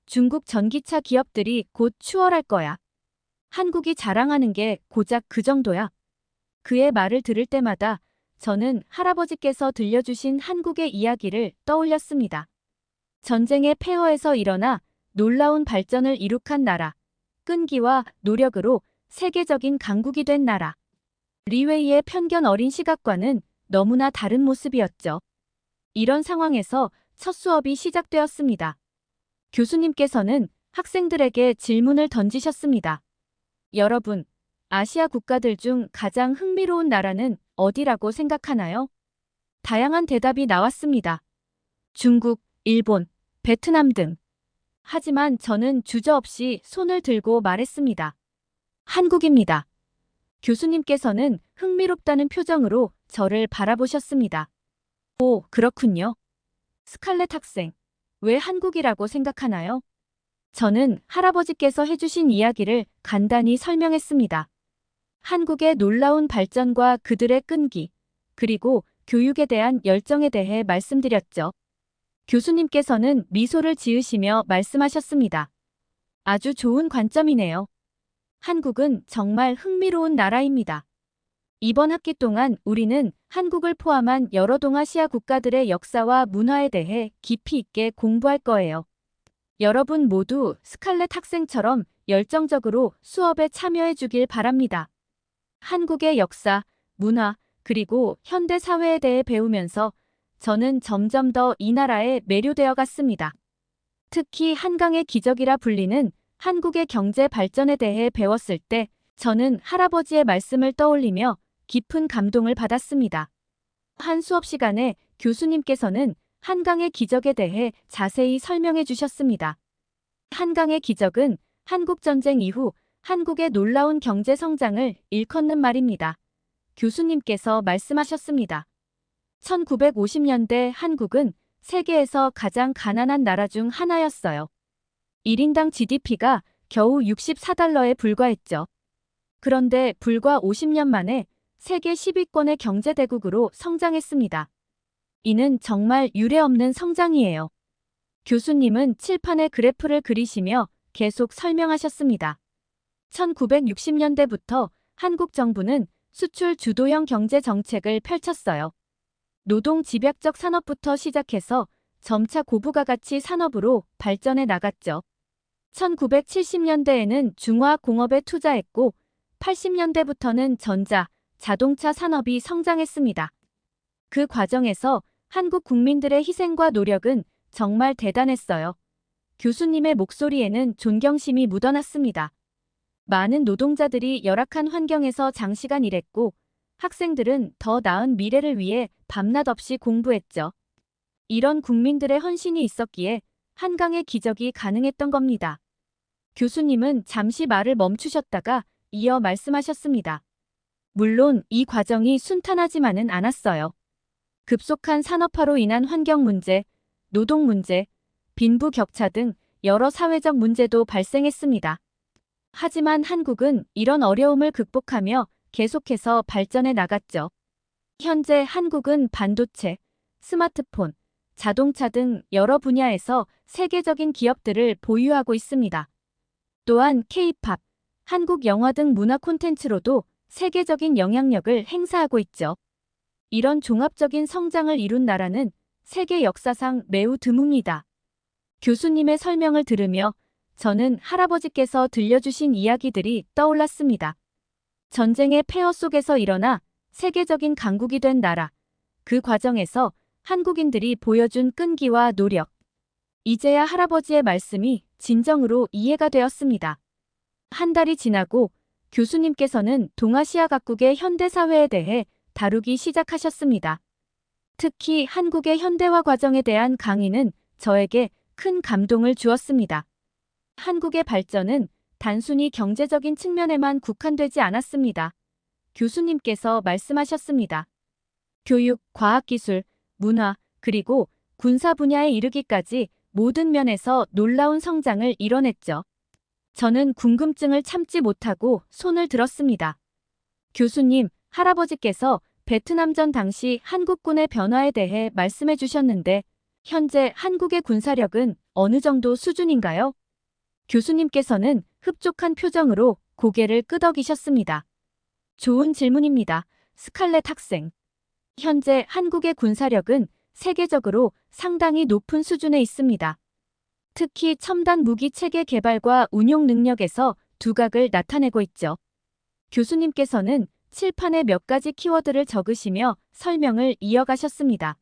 중국 전기차 기업들이 곧 추월할 거야. 한국이 자랑하는 게 고작 그 정도야. 그의 말을 들을 때마다 저는 할아버지께서 들려주신 한국의 이야기를 떠올렸습니다. 전쟁의 폐허에서 일어나 놀라운 발전을 이룩한 나라, 끈기와 노력으로 세계적인 강국이 된 나라. 리웨이의 편견 어린 시각과는 너무나 다른 모습이었죠. 이런 상황에서 첫 수업이 시작되었습니다. 교수님께서는 학생들에게 질문을 던지셨습니다. 여러분, 아시아 국가들 중 가장 흥미로운 나라는 어디라고 생각하나요? 다양한 대답이 나왔습니다. 중국, 일본, 베트남 등. 하지만 저는 주저없이 손을 들고 말했습니다. 한국입니다. 교수님께서는 흥미롭다는 표정으로 저를 바라보셨습니다. 오, 그렇군요. 스칼렛 학생, 왜 한국이라고 생각하나요? 저는 할아버지께서 해주신 이야기를 간단히 설명했습니다. 한국의 놀라운 발전과 그들의 끈기, 그리고 교육에 대한 열정에 대해 말씀드렸죠. 교수님께서는 미소를 지으시며 말씀하셨습니다. 아주 좋은 관점이네요. 한국은 정말 흥미로운 나라입니다. 이번 학기 동안 우리는 한국을 포함한 여러 동아시아 국가들의 역사와 문화에 대해 깊이 있게 공부할 거예요. 여러분 모두 스칼렛 학생처럼 열정적으로 수업에 참여해 주길 바랍니다. 한국의 역사, 문화, 그리고 현대 사회에 대해 배우면서 저는 점점 더 이 나라에 매료되어 갔습니다. 특히 한강의 기적이라 불리는 한국의 경제 발전에 대해 배웠을 때 저는 할아버지의 말씀을 떠올리며 깊은 감동을 받았습니다. 한 수업 시간에 교수님께서는 한강의 기적에 대해 자세히 설명해 주셨습니다. 한강의 기적은 한국전쟁 이후 한국의 놀라운 경제 성장을 일컫는 말입니다. 교수님께서 말씀하셨습니다. 1950년대 한국은 세계에서 가장 가난한 나라 중 하나였어요. 1인당 GDP가 겨우 64달러에 불과했죠. 그런데 불과 50년 만에 세계 10위권의 경제대국으로 성장했습니다. 이는 정말 유례없는 성장이에요. 교수님은 칠판에 그래프를 그리시며 계속 설명하셨습니다. 1960년대부터 한국 정부는 수출 주도형 경제 정책을 펼쳤어요. 노동 집약적 산업부터 시작해서 점차 고부가가치 산업으로 발전해 나갔죠. 1970년대에는 중화학 공업에 투자했고 80년대부터는 전자, 자동차 산업이 성장했습니다. 그 과정에서 한국 국민들의 희생과 노력은 정말 대단했어요. 교수님의 목소리에는 존경심이 묻어났습니다. 많은 노동자들이 열악한 환경에서 장시간 일했고 학생들은 더 나은 미래를 위해 밤낮 없이 공부했죠. 이런 국민들의 헌신이 있었기에 한강의 기적이 가능했던 겁니다. 교수님은 잠시 말을 멈추셨다가 이어 말씀하셨습니다. 물론 이 과정이 순탄하지만은 않았어요. 급속한 산업화로 인한 환경 문제, 노동 문제, 빈부 격차 등 여러 사회적 문제도 발생했습니다. 하지만 한국은 이런 어려움을 극복하며 계속해서 발전해 나갔죠. 현재 한국은 반도체, 스마트폰, 자동차 등 여러 분야에서 세계적인 기업들을 보유하고 있습니다. 또한 K-팝, 한국 영화 등 문화 콘텐츠로도 세계적인 영향력을 행사하고 있죠. 이런 종합적인 성장을 이룬 나라는 세계 역사상 매우 드뭅니다. 교수님의 설명을 들으며 저는 할아버지께서 들려주신 이야기들이 떠올랐습니다. 전쟁의 폐허 속에서 일어나 세계적인 강국이 된 나라, 그 과정에서 한국인들이 보여준 끈기와 노력. 이제야 할아버지의 말씀이 진정으로 이해가 되었습니다. 한 달이 지나고 교수님께서는 동아시아 각국의 현대사회에 대해 다루기 시작하셨습니다. 특히 한국의 현대화 과정에 대한 강의는 저에게 큰 감동을 주었습니다. 한국의 발전은 단순히 경제적인 측면에만 국한되지 않았습니다. 교수님께서 말씀하셨습니다. 교육, 과학기술, 문화, 그리고 군사 분야에 이르기까지 모든 면에서 놀라운 성장을 이뤄냈죠. 저는 궁금증을 참지 못하고 손을 들었습니다. 교수님, 할아버지께서 베트남전 당시 한국군의 변화에 대해 말씀해 주셨는데 현재 한국의 군사력은 어느 정도 수준인가요? 교수님께서는 흡족한 표정으로 고개를 끄덕이셨습니다. 좋은 질문입니다. 스칼렛 학생. 현재 한국의 군사력은 세계적으로 상당히 높은 수준에 있습니다. 특히 첨단 무기 체계 개발과 운용 능력에서 두각을 나타내고 있죠. 교수님께서는 칠판에 몇 가지 키워드를 적으시며 설명을 이어가셨습니다.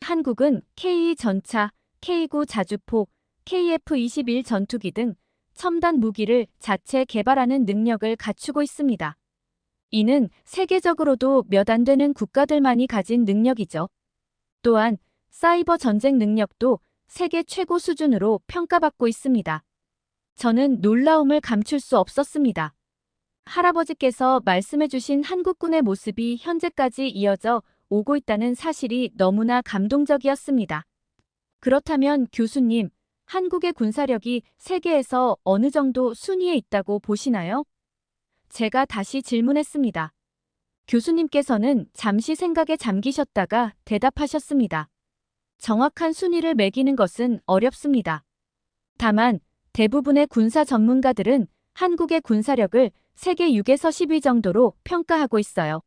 한국은 K2 전차, K9 자주포, KF-21 전투기 등 첨단 무기를 자체 개발하는 능력을 갖추고 있습니다. 이는 세계적으로도 몇 안 되는 국가들만이 가진 능력이죠. 또한 사이버 전쟁 능력도 세계 최고 수준으로 평가받고 있습니다. 저는 놀라움을 감출 수 없었습니다. 할아버지께서 말씀해 주신 한국군의 모습이 현재까지 이어져 오고 있다는 사실이 너무나 감동적이었습니다. 그렇다면 교수님, 한국의 군사력이 세계에서 어느 정도 순위에 있다고 보시나요? 제가 다시 질문했습니다. 교수님께서는 잠시 생각에 잠기셨다가 대답하셨습니다. 정확한 순위를 매기는 것은 어렵습니다. 다만 대부분의 군사 전문가들은 한국의 군사력을 세계 6에서 10위 정도로 평가하고 있어요.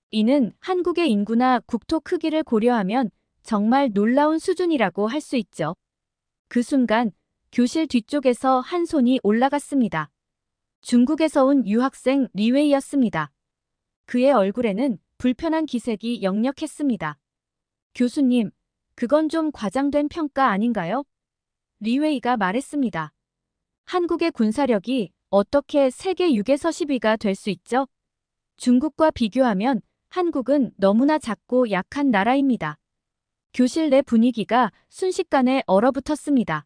이는 한국의 인구나 국토 크기를 고려하면 정말 놀라운 수준이라고 할 수 있죠. 그 순간 교실 뒤쪽에서 한 손이 올라갔습니다. 중국에서 온 유학생 리웨이였습니다. 그의 얼굴에는 불편한 기색이 역력했습니다. 교수님, 그건 좀 과장된 평가 아닌가요? 리웨이가 말했습니다. 한국의 군사력이 어떻게 세계 6에서 10위가 될 수 있죠? 중국과 비교하면 한국은 너무나 작고 약한 나라입니다. 교실 내 분위기가 순식간에 얼어붙었습니다.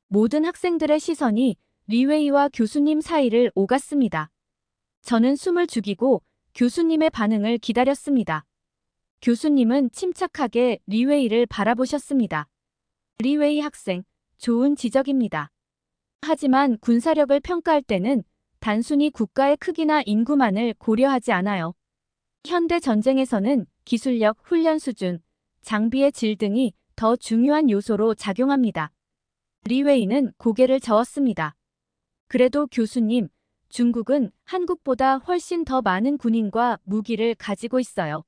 모든 학생들의 시선이 리웨이와 교수님 사이를 오갔습니다. 저는 숨을 죽이고 교수님의 반응을 기다렸습니다. 교수님은 침착하게 리웨이를 바라보셨습니다. 리웨이 학생, 좋은 지적입니다. 하지만 군사력을 평가할 때는 단순히 국가의 크기나 인구만을 고려하지 않아요. 현대 전쟁에서는 기술력, 훈련 수준, 장비의 질 등이 더 중요한 요소로 작용합니다. 리웨이는 고개를 저었습니다. 그래도 교수님, 중국은 한국보다 훨씬 더 많은 군인과 무기를 가지고 있어요.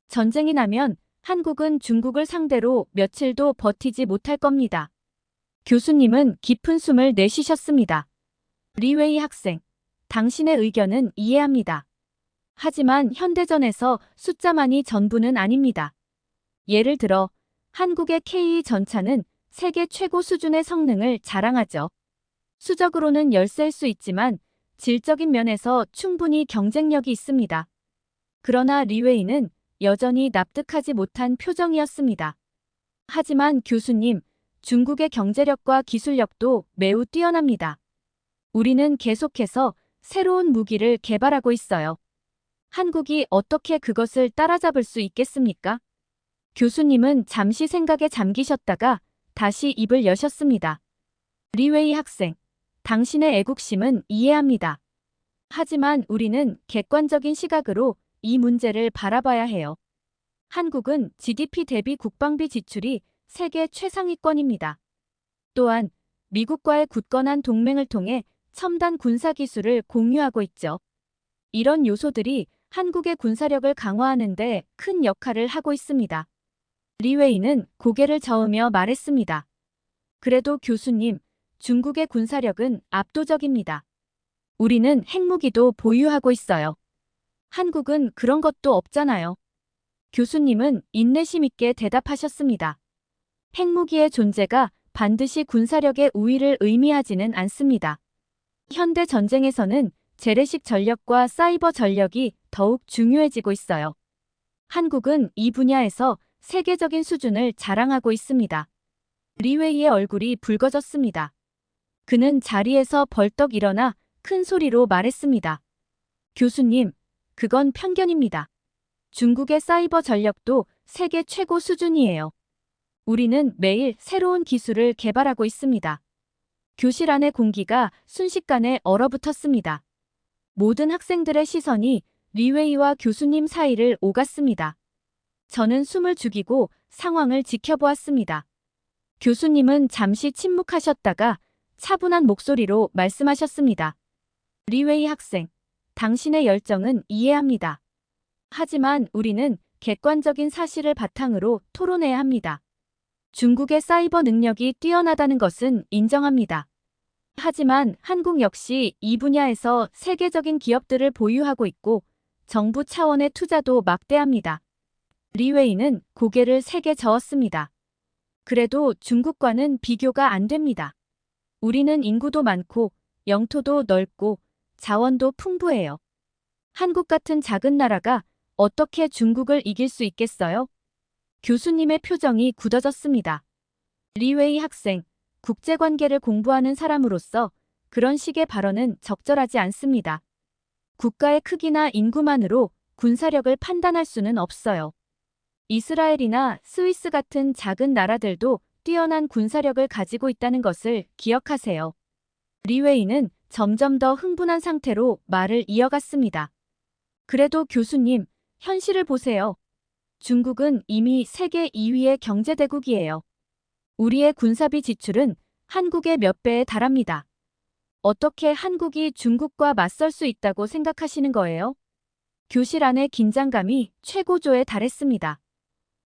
전쟁이 나면 한국은 중국을 상대로 며칠도 버티지 못할 겁니다. 교수님은 깊은 숨을 내쉬셨습니다. 리웨이 학생, 당신의 의견은 이해합니다. 하지만 현대전에서 숫자만이 전부는 아닙니다. 예를 들어 한국의 K2 전차는 세계 최고 수준의 성능을 자랑하죠. 수적으로는 열세일 수 있지만 질적인 면에서 충분히 경쟁력이 있습니다. 그러나 리웨이는 여전히 납득하지 못한 표정이었습니다. 하지만 교수님, 중국의 경제력과 기술력도 매우 뛰어납니다. 우리는 계속해서 새로운 무기를 개발하고 있어요. 한국이 어떻게 그것을 따라잡을 수 있겠습니까? 교수님은 잠시 생각에 잠기셨다가 다시 입을 여셨습니다. 리웨이 학생, 당신의 애국심은 이해합니다. 하지만 우리는 객관적인 시각으로 이 문제를 바라봐야 해요. 한국은 GDP 대비 국방비 지출이 세계 최상위권입니다. 또한 미국과의 굳건한 동맹을 통해 첨단 군사 기술을 공유하고 있죠. 이런 요소들이 한국의 군사력을 강화하는 데 큰 역할을 하고 있습니다. 리웨이는 고개를 저으며 말했습니다. 그래도 교수님, 중국의 군사력은 압도적입니다. 우리는 핵무기도 보유하고 있어요. 한국은 그런 것도 없잖아요. 교수님은 인내심 있게 대답하셨습니다. 핵무기의 존재가 반드시 군사력의 우위를 의미하지는 않습니다. 현대 전쟁에서는 재래식 전력과 사이버 전력이 더욱 중요해지고 있어요. 한국은 이 분야에서 세계적인 수준을 자랑하고 있습니다. 리웨이의 얼굴이 붉어졌습니다. 그는 자리에서 벌떡 일어나 큰 소리로 말했습니다. 교수님, 그건 편견입니다. 중국의 사이버 전력도 세계 최고 수준이에요. 우리는 매일 새로운 기술을 개발하고 있습니다. 교실 안의 공기가 순식간에 얼어붙었습니다. 모든 학생들의 시선이 리웨이와 교수님 사이를 오갔습니다. 저는 숨을 죽이고 상황을 지켜보았습니다. 교수님은 잠시 침묵하셨다가 차분한 목소리로 말씀하셨습니다. 리웨이 학생, 당신의 열정은 이해합니다. 하지만 우리는 객관적인 사실을 바탕으로 토론해야 합니다. 중국의 사이버 능력이 뛰어나다는 것은 인정합니다. 하지만 한국 역시 이 분야에서 세계적인 기업들을 보유하고 있고 정부 차원의 투자도 막대합니다. 리웨이는 고개를 세게 저었습니다. 그래도 중국과는 비교가 안 됩니다. 우리는 인구도 많고 영토도 넓고 자원도 풍부해요. 한국 같은 작은 나라가 어떻게 중국을 이길 수 있겠어요? 교수님의 표정이 굳어졌습니다. 리웨이 학생, 국제관계를 공부하는 사람으로서 그런 식의 발언은 적절하지 않습니다. 국가의 크기나 인구만으로 군사력을 판단할 수는 없어요. 이스라엘이나 스위스 같은 작은 나라들도 뛰어난 군사력을 가지고 있다는 것을 기억하세요. 리웨이는 점점 더 흥분한 상태로 말을 이어갔습니다. 그래도 교수님, 현실을 보세요. 중국은 이미 세계 2위의 경제대국이에요. 우리의 군사비 지출은 한국의 몇 배에 달합니다. 어떻게 한국이 중국과 맞설 수 있다고 생각하시는 거예요? 교실 안의 긴장감이 최고조에 달했습니다.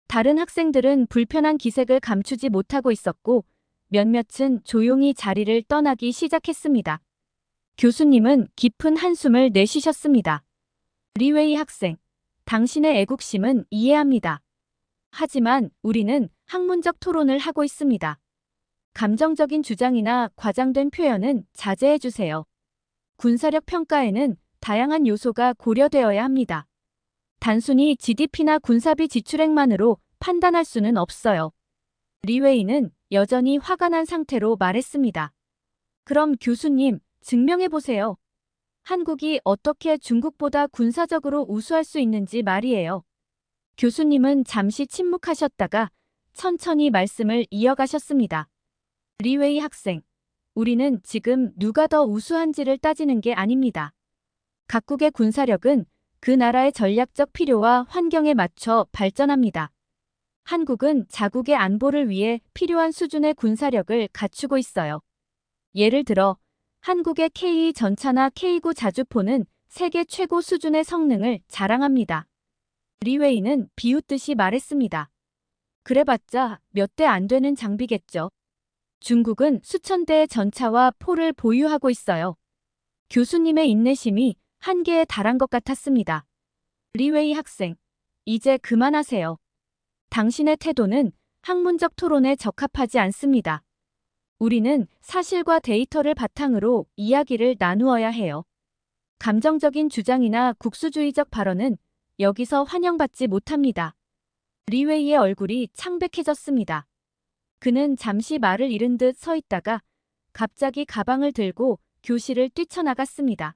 다른 학생들은 불편한 기색을 감추지 못하고 있었고 몇몇은 조용히 자리를 떠나기 시작했습니다. 교수님은 깊은 한숨을 내쉬셨습니다. 리웨이 학생, 당신의 애국심은 이해합니다. 하지만 우리는 학문적 토론을 하고 있습니다. 감정적인 주장이나 과장된 표현은 자제해 주세요. 군사력 평가에는 다양한 요소가 고려되어야 합니다. 단순히 GDP나 군사비 지출액만으로 판단할 수는 없어요. 리웨이는 여전히 화가 난 상태로 말했습니다. 그럼 교수님, 증명해보세요. 한국이 어떻게 중국보다 군사적으로 우수할 수 있는지 말이에요. 교수님은 잠시 침묵하셨다가 천천히 말씀을 이어가셨습니다. 리웨이 학생, 우리는 지금 누가 더 우수한지를 따지는 게 아닙니다. 각국의 군사력은 그 나라의 전략적 필요와 환경에 맞춰 발전합니다. 한국은 자국의 안보를 위해 필요한 수준의 군사력을 갖추고 있어요. 예를 들어 한국의 K2 전차나 K9 자주포는 세계 최고 수준의 성능을 자랑합니다. 리웨이는 비웃듯이 말했습니다. 그래봤자 몇 대 안 되는 장비겠죠. 중국은 수천 대의 전차와 포를 보유하고 있어요. 교수님의 인내심이 한계에 달한 것 같았습니다. 리웨이 학생, 이제 그만하세요. 당신의 태도는 학문적 토론에 적합하지 않습니다. 우리는 사실과 데이터를 바탕으로 이야기를 나누어야 해요. 감정적인 주장이나 국수주의적 발언은 여기서 환영받지 못합니다. 리웨이의 얼굴이 창백해졌습니다. 그는 잠시 말을 잃은 듯 서 있다가 갑자기 가방을 들고 교실을 뛰쳐나갔습니다.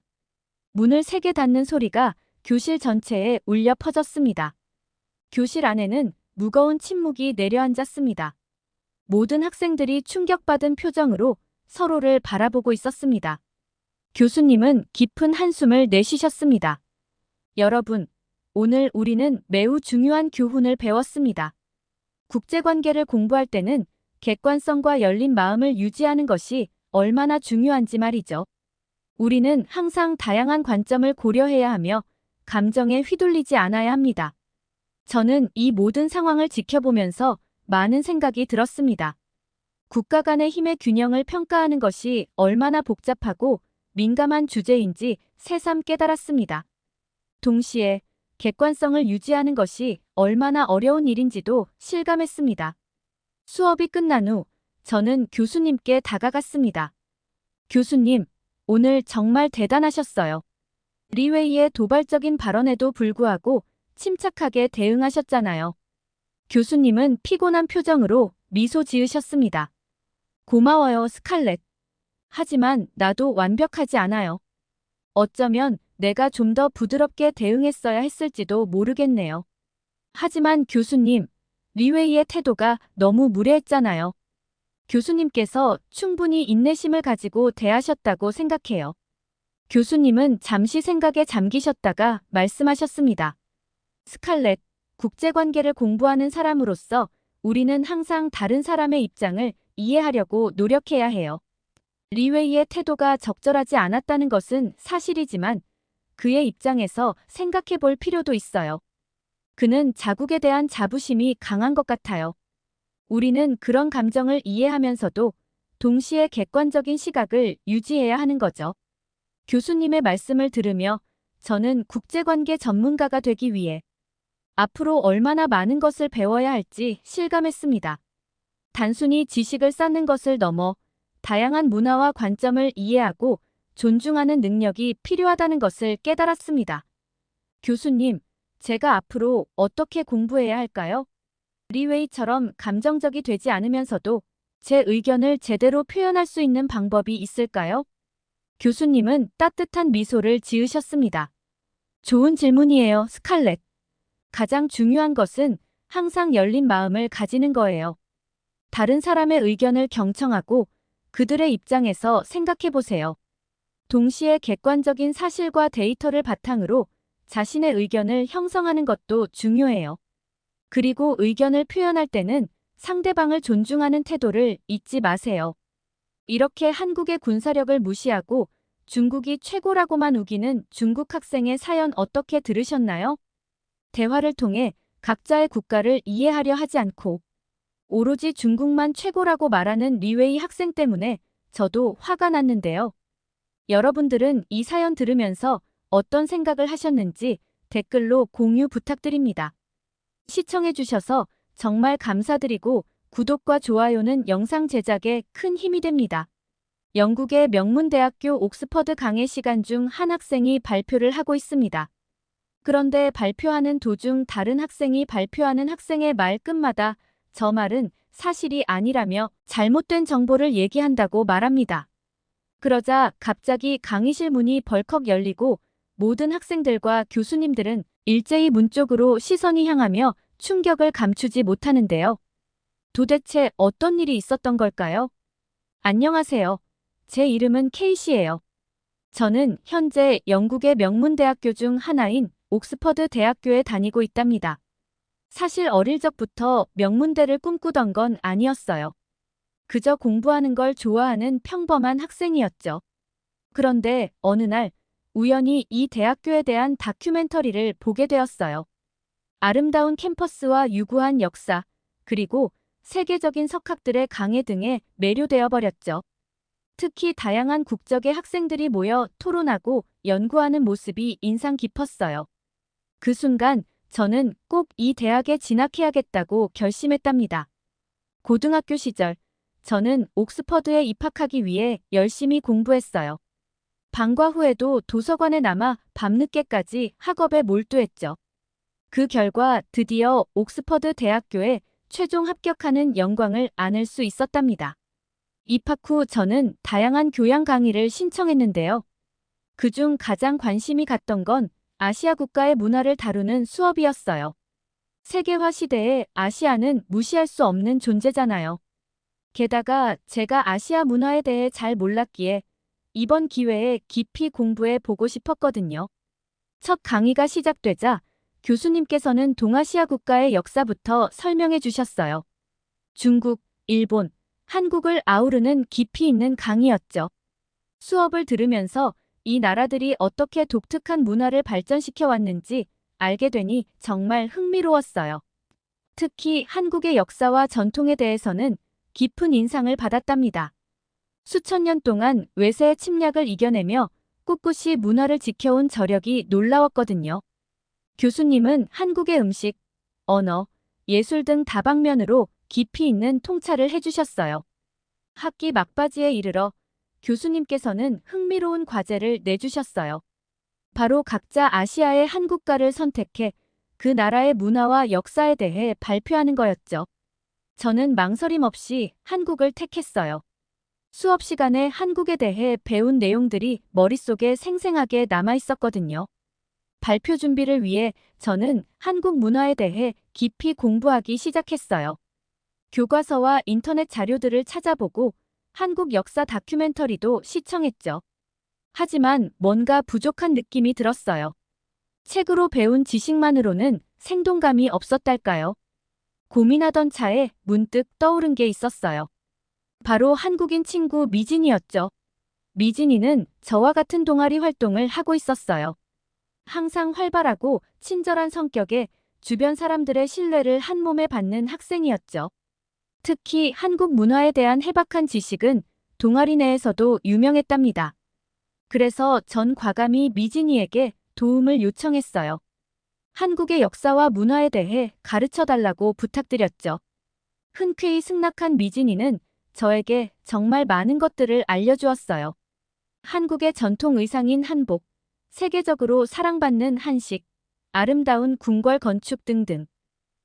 문을 세게 닫는 소리가 교실 전체에 울려 퍼졌습니다. 교실 안에는 무거운 침묵이 내려앉았습니다. 모든 학생들이 충격받은 표정으로 서로를 바라보고 있었습니다. 교수님은 깊은 한숨을 내쉬셨습니다. 여러분, 오늘 우리는 매우 중요한 교훈을 배웠습니다. 국제관계를 공부할 때는 객관성과 열린 마음을 유지하는 것이 얼마나 중요한지 말이죠. 우리는 항상 다양한 관점을 고려해야 하며 감정에 휘둘리지 않아야 합니다. 저는 이 모든 상황을 지켜보면서 많은 생각이 들었습니다. 국가 간의 힘의 균형을 평가하는 것이 얼마나 복잡하고 민감한 주제인지 새삼 깨달았습니다. 동시에 객관성을 유지하는 것이 얼마나 어려운 일인지도 실감했습니다. 수업이 끝난 후 저는 교수님께 다가갔습니다. 교수님, 오늘 정말 대단하셨어요. 리웨이의 도발적인 발언에도 불구하고 침착하게 대응하셨잖아요. 교수님은 피곤한 표정으로 미소 지으셨습니다. 고마워요, 스칼렛. 하지만 나도 완벽하지 않아요. 어쩌면 내가 좀 더 부드럽게 대응했어야 했을지도 모르겠네요. 하지만 교수님, 리웨이의 태도가 너무 무례했잖아요. 교수님께서 충분히 인내심을 가지고 대하셨다고 생각해요. 교수님은 잠시 생각에 잠기셨다가 말씀하셨습니다. 스칼렛, 국제관계를 공부하는 사람으로서 우리는 항상 다른 사람의 입장을 이해하려고 노력해야 해요. 리웨이의 태도가 적절하지 않았다는 것은 사실이지만 그의 입장에서 생각해 볼 필요도 있어요. 그는 자국에 대한 자부심이 강한 것 같아요. 우리는 그런 감정을 이해하면서도 동시에 객관적인 시각을 유지해야 하는 거죠. 교수님의 말씀을 들으며 저는 국제관계 전문가가 되기 위해 앞으로 얼마나 많은 것을 배워야 할지 실감했습니다. 단순히 지식을 쌓는 것을 넘어 다양한 문화와 관점을 이해하고 존중하는 능력이 필요하다는 것을 깨달았습니다. 교수님, 제가 앞으로 어떻게 공부해야 할까요? 리웨이처럼 감정적이 되지 않으면서도 제 의견을 제대로 표현할 수 있는 방법이 있을까요? 교수님은 따뜻한 미소를 지으셨습니다. 좋은 질문이에요, 스칼렛. 가장 중요한 것은 항상 열린 마음을 가지는 거예요. 다른 사람의 의견을 경청하고 그들의 입장에서 생각해 보세요. 동시에 객관적인 사실과 데이터를 바탕으로 자신의 의견을 형성하는 것도 중요해요. 그리고 의견을 표현할 때는 상대방을 존중하는 태도를 잊지 마세요. 이렇게 한국의 군사력을 무시하고 중국이 최고라고만 우기는 중국 학생의 사연 어떻게 들으셨나요? 대화를 통해 각자의 국가를 이해하려 하지 않고 오로지 중국만 최고라고 말하는 리웨이 학생 때문에 저도 화가 났는데요. 여러분들은 이 사연 들으면서 어떤 생각을 하셨는지 댓글로 공유 부탁드립니다. 시청해주셔서 정말 감사드리고 구독과 좋아요는 영상 제작에 큰 힘이 됩니다. 영국의 명문대학교 옥스퍼드 강의 시간 중 한 학생이 발표를 하고 있습니다. 그런데 발표하는 도중 다른 학생이 발표하는 학생의 말 끝마다 저 말은 사실이 아니라며 잘못된 정보를 얘기한다고 말합니다. 그러자 갑자기 강의실 문이 벌컥 열리고 모든 학생들과 교수님들은 일제히 문 쪽으로 시선이 향하며 충격을 감추지 못하는데요. 도대체 어떤 일이 있었던 걸까요? 안녕하세요. 제 이름은 케이시예요. 저는 현재 영국의 명문대학교 중 하나인 옥스퍼드 대학교에 다니고 있답니다. 사실 어릴 적부터 명문대를 꿈꾸던 건 아니었어요. 그저 공부하는 걸 좋아하는 평범한 학생이었죠. 그런데 어느 날 우연히 이 대학교에 대한 다큐멘터리를 보게 되었어요. 아름다운 캠퍼스와 유구한 역사, 그리고 세계적인 석학들의 강해 등에 매료되어 버렸죠. 특히 다양한 국적의 학생들이 모여 토론하고 연구하는 모습이 인상 깊었어요. 그 순간 저는 꼭 이 대학에 진학해야겠다고 결심했답니다. 고등학교 시절, 저는 옥스퍼드에 입학하기 위해 열심히 공부했어요. 방과 후에도 도서관에 남아 밤늦게까지 학업에 몰두했죠. 그 결과 드디어 옥스퍼드 대학교에 최종 합격하는 영광을 안을 수 있었답니다. 입학 후 저는 다양한 교양 강의를 신청했는데요. 그중 가장 관심이 갔던 건 아시아 국가의 문화를 다루는 수업이었어요. 세계화 시대에 아시아는 무시할 수 없는 존재잖아요. 게다가 제가 아시아 문화에 대해 잘 몰랐기에 이번 기회에 깊이 공부해 보고 싶었거든요. 첫 강의가 시작되자 교수님께서는 동아시아 국가의 역사부터 설명해 주셨어요. 중국, 일본, 한국을 아우르는 깊이 있는 강의였죠. 수업을 들으면서 이 나라들이 어떻게 독특한 문화를 발전시켜 왔는지 알게 되니 정말 흥미로웠어요. 특히 한국의 역사와 전통에 대해서는 깊은 인상을 받았답니다. 수천 년 동안 외세의 침략을 이겨내며 꿋꿋이 문화를 지켜온 저력이 놀라웠거든요. 교수님은 한국의 음식, 언어, 예술 등 다방면으로 깊이 있는 통찰을 해주셨어요. 학기 막바지에 이르러 교수님께서는 흥미로운 과제를 내주셨어요. 바로 각자 아시아의 한 국가를 선택해 그 나라의 문화와 역사에 대해 발표하는 거였죠. 저는 망설임 없이 한국을 택했어요. 수업 시간에 한국에 대해 배운 내용들이 머릿속에 생생하게 남아 있었거든요. 발표 준비를 위해 저는 한국 문화에 대해 깊이 공부하기 시작했어요. 교과서와 인터넷 자료들을 찾아보고 한국 역사 다큐멘터리도 시청했죠. 하지만 뭔가 부족한 느낌이 들었어요. 책으로 배운 지식만으로는 생동감이 없었달까요? 고민하던 차에 문득 떠오른 게 있었어요. 바로 한국인 친구 미진이었죠. 미진이는 저와 같은 동아리 활동을 하고 있었어요. 항상 활발하고 친절한 성격에 주변 사람들의 신뢰를 한몸에 받는 학생이었죠. 특히 한국 문화에 대한 해박한 지식은 동아리 내에서도 유명했답니다. 그래서 전 과감히 미진이에게 도움을 요청했어요. 한국의 역사와 문화에 대해 가르쳐 달라고 부탁드렸죠. 흔쾌히 승낙한 미진이는 저에게 정말 많은 것들을 알려주었어요. 한국의 전통 의상인 한복, 세계적으로 사랑받는 한식, 아름다운 궁궐 건축 등등.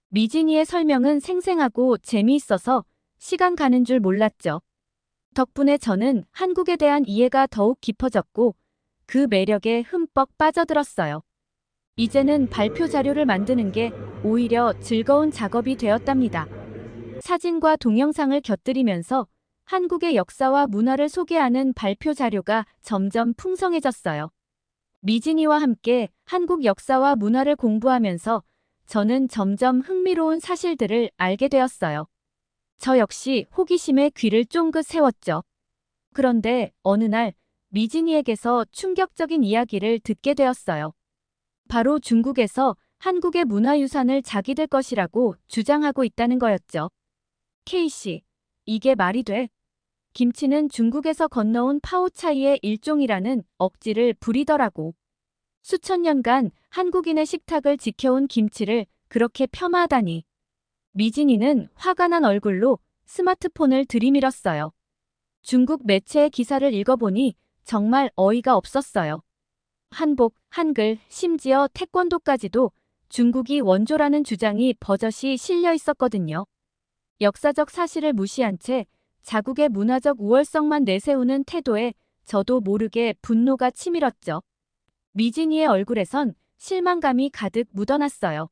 미진이의 설명은 생생하고 재미있어서 시간 가는 줄 몰랐죠. 덕분에 저는 한국에 대한 이해가 더욱 깊어졌고 그 매력에 흠뻑 빠져들었어요. 이제는 발표 자료를 만드는 게 오히려 즐거운 작업이 되었답니다. 사진과 동영상을 곁들이면서 한국의 역사와 문화를 소개하는 발표 자료가 점점 풍성해졌어요. 미진이와 함께 한국 역사와 문화를 공부하면서 저는 점점 흥미로운 사실들을 알게 되었어요. 저 역시 호기심에 귀를 쫑긋 세웠죠. 그런데 어느 날 미진이에게서 충격적인 이야기를 듣게 되었어요. 바로 중국에서 한국의 문화유산을 자기들 것이라고 주장하고 있다는 거였죠. K씨, 이게 말이 돼? 김치는 중국에서 건너온 파오차이의 일종이라는 억지를 부리더라고. 수천 년간 한국인의 식탁을 지켜온 김치를 그렇게 폄하하다니. 미진이는 화가 난 얼굴로 스마트폰을 들이밀었어요. 중국 매체의 기사를 읽어보니 정말 어이가 없었어요. 한복, 한글, 심지어 태권도까지도 중국이 원조라는 주장이 버젓이 실려 있었거든요. 역사적 사실을 무시한 채 자국의 문화적 우월성만 내세우는 태도에 저도 모르게 분노가 치밀었죠. 미진이의 얼굴에선 실망감이 가득 묻어났어요.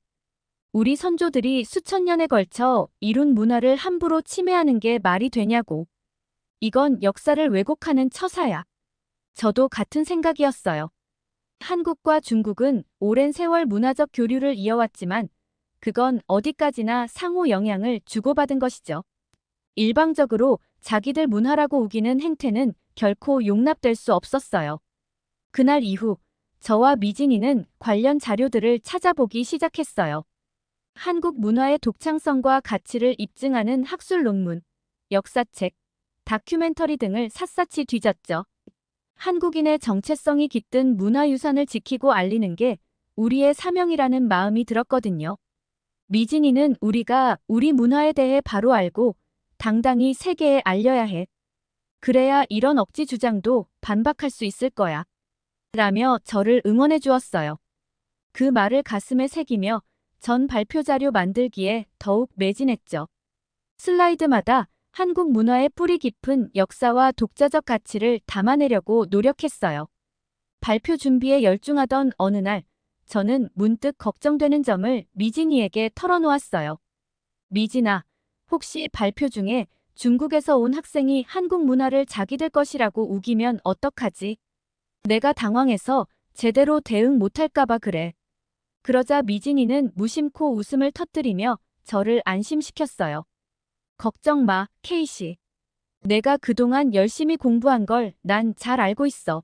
우리 선조들이 수천 년에 걸쳐 이룬 문화를 함부로 침해하는 게 말이 되냐고. 이건 역사를 왜곡하는 처사야. 저도 같은 생각이었어요. 한국과 중국은 오랜 세월 문화적 교류를 이어왔지만 그건 어디까지나 상호 영향을 주고받은 것이죠. 일방적으로 자기들 문화라고 우기는 행태는 결코 용납될 수 없었어요. 그날 이후 저와 미진이는 관련 자료들을 찾아보기 시작했어요. 한국 문화의 독창성과 가치를 입증하는 학술 논문, 역사책, 다큐멘터리 등을 샅샅이 뒤졌죠. 한국인의 정체성이 깃든 문화유산을 지키고 알리는 게 우리의 사명이라는 마음이 들었거든요. 미진이는 우리가 우리 문화에 대해 바로 알고 당당히 세계에 알려야 해. 그래야 이런 억지 주장도 반박할 수 있을 거야. 라며 저를 응원해 주었어요. 그 말을 가슴에 새기며 전 발표 자료 만들기에 더욱 매진했죠. 슬라이드마다 한국 문화의 뿌리 깊은 역사와 독자적 가치를 담아내려고 노력했어요. 발표 준비에 열중하던 어느 날 저는 문득 걱정되는 점을 미진이에게 털어놓았어요. 미진아, 혹시 발표 중에 중국에서 온 학생이 한국 문화를 자기들 것이라고 우기면 어떡하지? 내가 당황해서 제대로 대응 못할까봐 그래. 그러자 미진이는 무심코 웃음을 터뜨리며 저를 안심시켰어요. 걱정 마, 케이씨. 내가 그동안 열심히 공부한 걸 난 잘 알고 있어.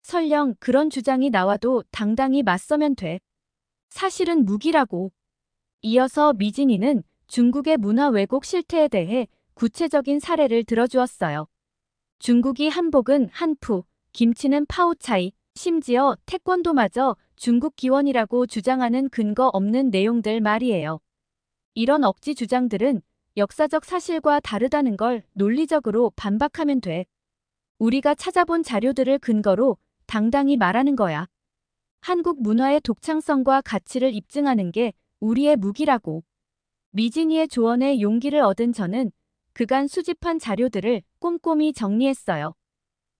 설령 그런 주장이 나와도 당당히 맞서면 돼. 사실은 무기라고. 이어서 미진이는 중국의 문화 왜곡 실태에 대해 구체적인 사례를 들어주었어요. 중국이 한복은 한푸, 김치는 파오차이, 심지어 태권도마저 중국 기원이라고 주장하는 근거 없는 내용들 말이에요. 이런 억지 주장들은 역사적 사실과 다르다는 걸 논리적으로 반박하면 돼. 우리가 찾아본 자료들을 근거로 당당히 말하는 거야. 한국 문화의 독창성과 가치를 입증하는 게 우리의 무기라고. 미진이의 조언에 용기를 얻은 저는 그간 수집한 자료들을 꼼꼼히 정리했어요.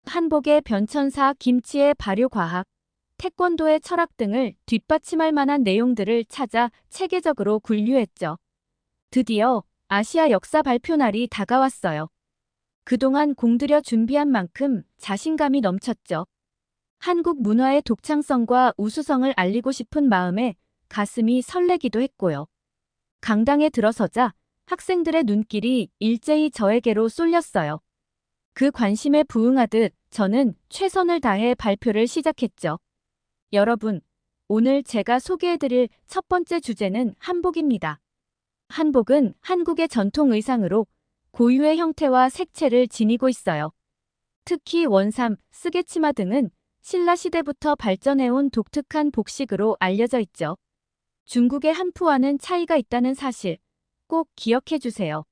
한복의 변천사, 김치의 발효과학, 태권도의 철학 등을 뒷받침할 만한 내용들을 찾아 체계적으로 분류했죠. 드디어 아시아 역사 발표 날이 다가왔어요. 그동안 공들여 준비한 만큼 자신감이 넘쳤죠. 한국 문화의 독창성과 우수성을 알리고 싶은 마음에 가슴이 설레기도 했고요. 강당에 들어서자 학생들의 눈길이 일제히 저에게로 쏠렸어요. 그 관심에 부응하듯 저는 최선을 다해 발표를 시작했죠. 여러분, 오늘 제가 소개해드릴 첫 번째 주제는 한복입니다. 한복은 한국의 전통 의상으로 고유의 형태와 색채를 지니고 있어요. 특히 원삼, 쓰개치마 등은 신라 시대부터 발전해온 독특한 복식으로 알려져 있죠. 중국의 한푸와는 차이가 있다는 사실 꼭 기억해 주세요.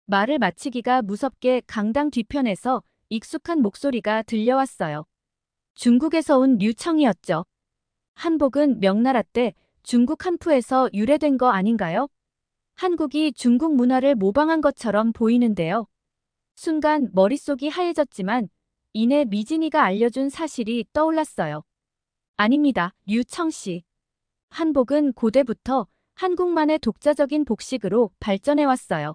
말을 마치기가 무섭게 강당 뒤편에서 익숙한 목소리가 들려왔어요. 중국에서 온 류청이었죠. 한복은 명나라 때 중국 한푸에서 유래된 거 아닌가요? 한국이 중국 문화를 모방한 것처럼 보이는데요. 순간 머릿속이 하얘졌지만 이내 미진이가 알려준 사실이 떠올랐어요. 아닙니다, 류청씨. 한복은 고대부터 한국만의 독자적인 복식으로 발전해왔어요.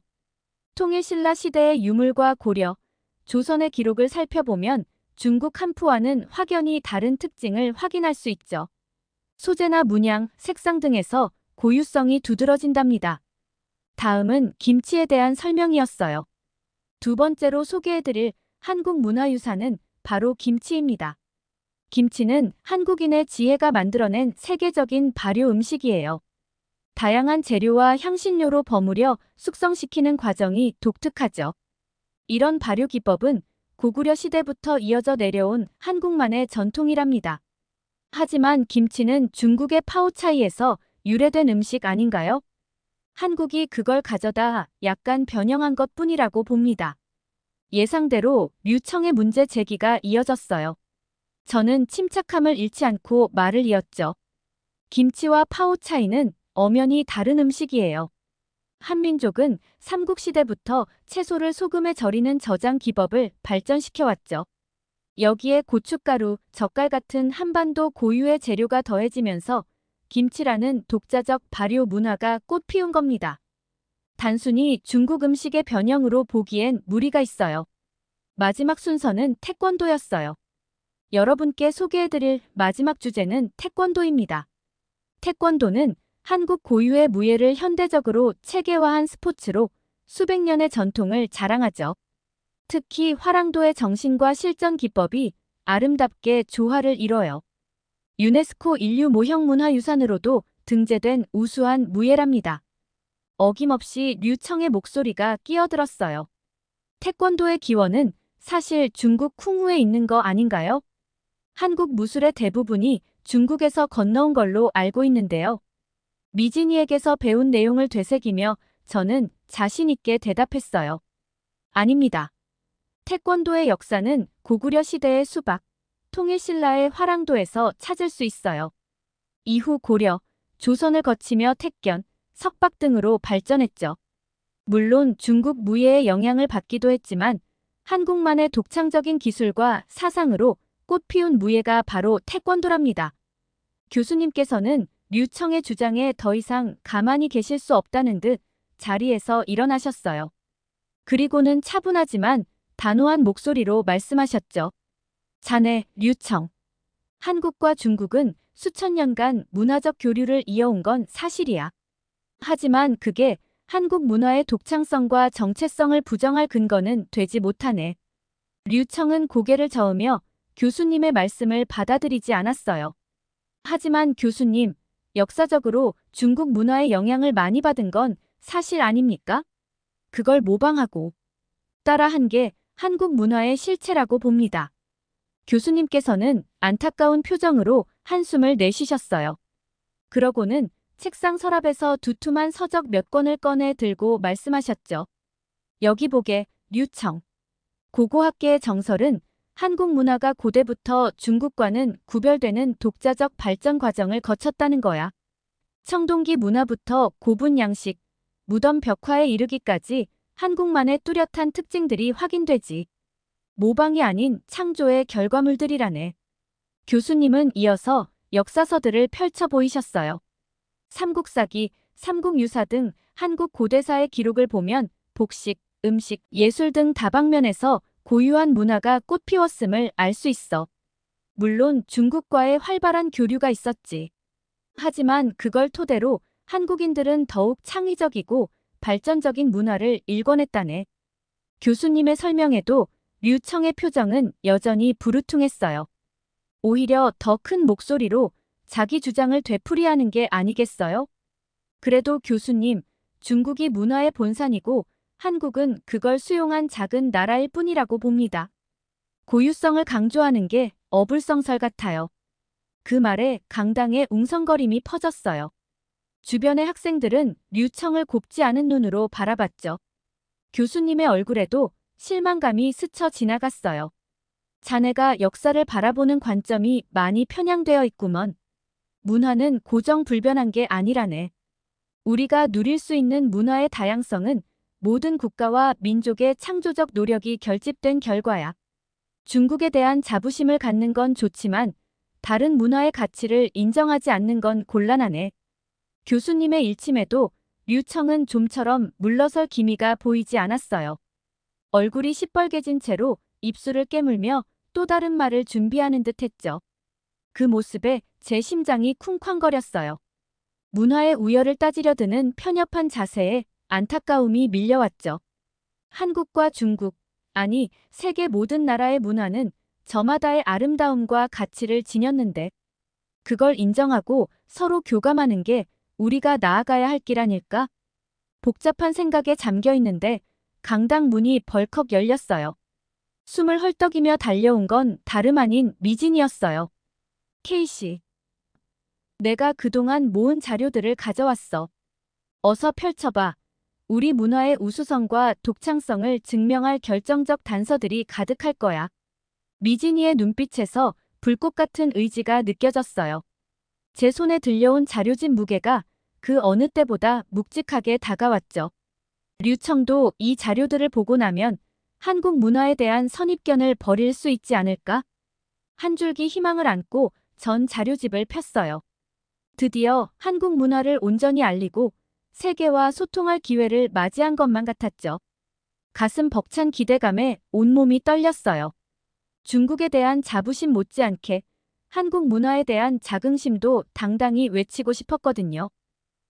통일신라 시대의 유물과 고려, 조선의 기록을 살펴보면 중국 한푸와는 확연히 다른 특징을 확인할 수 있죠. 소재나 문양, 색상 등에서 고유성이 두드러진답니다. 다음은 김치에 대한 설명이었어요. 두 번째로 소개해드릴 한국 문화유산은 바로 김치입니다. 김치는 한국인의 지혜가 만들어낸 세계적인 발효 음식이에요. 다양한 재료와 향신료로 버무려 숙성시키는 과정이 독특하죠. 이런 발효 기법은 고구려 시대부터 이어져 내려온 한국만의 전통이랍니다. 하지만 김치는 중국의 파오차이에서 유래된 음식 아닌가요? 한국이 그걸 가져다 약간 변형한 것뿐이라고 봅니다. 예상대로 류청의 문제 제기가 이어졌어요. 저는 침착함을 잃지 않고 말을 이었죠. 김치와 파오차이는 엄연히 다른 음식이에요. 한민족은 삼국시대부터 채소를 소금에 절이는 저장 기법을 발전시켜왔죠. 여기에 고춧가루, 젓갈 같은 한반도 고유의 재료가 더해지면서 김치라는 독자적 발효 문화가 꽃피운 겁니다. 단순히 중국 음식의 변형으로 보기엔 무리가 있어요. 마지막 순서는 태권도였어요. 여러분께 소개해드릴 마지막 주제는 태권도입니다. 태권도는 한국 고유의 무예를 현대적으로 체계화한 스포츠로 수백 년의 전통을 자랑하죠. 특히 화랑도의 정신과 실전 기법이 아름답게 조화를 이뤄요. 유네스코 인류 모형문화유산으로도 등재된 우수한 무예랍니다. 어김없이 류청의 목소리가 끼어들었어요. 태권도의 기원은 사실 중국 쿵후에 있는 거 아닌가요? 한국 무술의 대부분이 중국에서 건너온 걸로 알고 있는데요. 미진이에게서 배운 내용을 되새기며 저는 자신 있게 대답했어요. 아닙니다. 태권도의 역사는 고구려 시대의 수박, 통일신라의 화랑도에서 찾을 수 있어요. 이후 고려, 조선을 거치며 택견, 석박 등으로 발전했죠. 물론 중국 무예의 영향을 받기도 했지만 한국만의 독창적인 기술과 사상으로 꽃피운 무예가 바로 태권도랍니다. 교수님께서는 류청의 주장에 더 이상 가만히 계실 수 없다는 듯 자리에서 일어나셨어요. 그리고는 차분하지만 단호한 목소리로 말씀하셨죠. 자네, 류청. 한국과 중국은 수천 년간 문화적 교류를 이어온 건 사실이야. 하지만 그게 한국 문화의 독창성과 정체성을 부정할 근거는 되지 못하네. 류청은 고개를 저으며 교수님의 말씀을 받아들이지 않았어요. 하지만 교수님, 역사적으로 중국 문화의 영향을 많이 받은 건 사실 아닙니까? 그걸 모방하고 따라한 게 한국 문화의 실체라고 봅니다. 교수님께서는 안타까운 표정으로 한숨을 내쉬셨어요. 그러고는 책상 서랍에서 두툼한 서적 몇 권을 꺼내 들고 말씀하셨죠. 여기 보게, 류청. 고고학계의 정설은 한국 문화가 고대부터 중국과는 구별되는 독자적 발전 과정을 거쳤다는 거야. 청동기 문화부터 고분 양식, 무덤 벽화에 이르기까지 한국만의 뚜렷한 특징들이 확인되지. 모방이 아닌 창조의 결과물들이라네. 교수님은 이어서 역사서들을 펼쳐 보이셨어요. 삼국사기, 삼국유사 등 한국 고대사의 기록을 보면 복식, 음식, 예술 등 다방면에서 고유한 문화가 꽃피웠음을 알 수 있어. 물론 중국과의 활발한 교류가 있었지. 하지만 그걸 토대로 한국인들은 더욱 창의적이고 발전적인 문화를 일궈냈다네. 교수님의 설명에도 류청의 표정은 여전히 부르퉁했어요. 오히려 더 큰 목소리로 자기 주장을 되풀이하는 게 아니겠어요? 그래도 교수님, 중국이 문화의 본산이고 한국은 그걸 수용한 작은 나라일 뿐이라고 봅니다. 고유성을 강조하는 게 어불성설 같아요. 그 말에 강당의 웅성거림이 퍼졌어요. 주변의 학생들은 류청을 곱지 않은 눈으로 바라봤죠. 교수님의 얼굴에도 실망감이 스쳐 지나갔어요. 자네가 역사를 바라보는 관점이 많이 편향되어 있구먼. 문화는 고정불변한 게 아니라네. 우리가 누릴 수 있는 문화의 다양성은 모든 국가와 민족의 창조적 노력이 결집된 결과야. 중국에 대한 자부심을 갖는 건 좋지만 다른 문화의 가치를 인정하지 않는 건 곤란하네. 교수님의 일침에도 류청은 좀처럼 물러설 기미가 보이지 않았어요. 얼굴이 시뻘개진 채로 입술을 깨물며 또 다른 말을 준비하는 듯 했죠. 그 모습에 제 심장이 쿵쾅거렸어요. 문화의 우열을 따지려 드는 편협한 자세에 안타까움이 밀려왔죠. 한국과 중국, 아니 세계 모든 나라의 문화는 저마다의 아름다움과 가치를 지녔는데 그걸 인정하고 서로 교감하는 게 우리가 나아가야 할 길 아닐까? 복잡한 생각에 잠겨 있는데 강당 문이 벌컥 열렸어요. 숨을 헐떡이며 달려온 건 다름 아닌 미진이었어요. 케이씨, 내가 그동안 모은 자료들을 가져왔어. 어서 펼쳐봐. 우리 문화의 우수성과 독창성을 증명할 결정적 단서들이 가득할 거야. 미진이의 눈빛에서 불꽃 같은 의지가 느껴졌어요. 제 손에 들려온 자료집 무게가 그 어느 때보다 묵직하게 다가왔죠. 류청도 이 자료들을 보고 나면 한국 문화에 대한 선입견을 버릴 수 있지 않을까? 한 줄기 희망을 안고 전 자료집을 폈어요. 드디어 한국 문화를 온전히 알리고 세계와 소통할 기회를 맞이한 것만 같았죠. 가슴 벅찬 기대감에 온몸이 떨렸어요. 중국에 대한 자부심 못지않게 한국 문화에 대한 자긍심도 당당히 외치고 싶었거든요.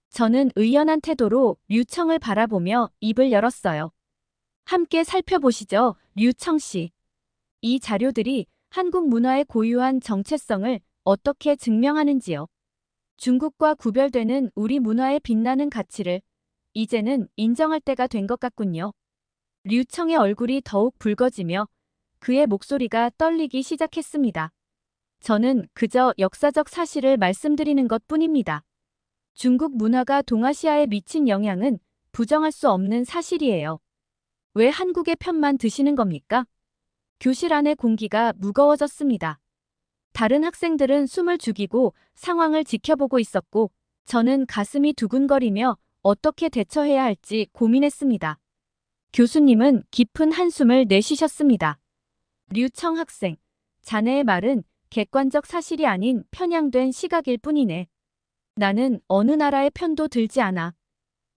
저는 의연한 태도로 류청을 바라보며 입을 열었어요. 함께 살펴보시죠, 류청 씨. 이 자료들이 한국 문화의 고유한 정체성을 어떻게 증명하는지요. 중국과 구별되는 우리 문화의 빛나는 가치를 이제는 인정할 때가 된 것 같군요. 류청의 얼굴이 더욱 붉어지며 그의 목소리가 떨리기 시작했습니다. 저는 그저 역사적 사실을 말씀드리는 것뿐입니다. 중국 문화가 동아시아에 미친 영향은 부정할 수 없는 사실이에요. 왜 한국의 편만 드시는 겁니까? 교실 안의 공기가 무거워졌습니다. 다른 학생들은 숨을 죽이고 상황을 지켜보고 있었고 저는 가슴이 두근거리며 어떻게 대처해야 할지 고민했습니다. 교수님은 깊은 한숨을 내쉬셨습니다. 류청 학생, 자네의 말은 객관적 사실이 아닌 편향된 시각일 뿐이네. 나는 어느 나라의 편도 들지 않아.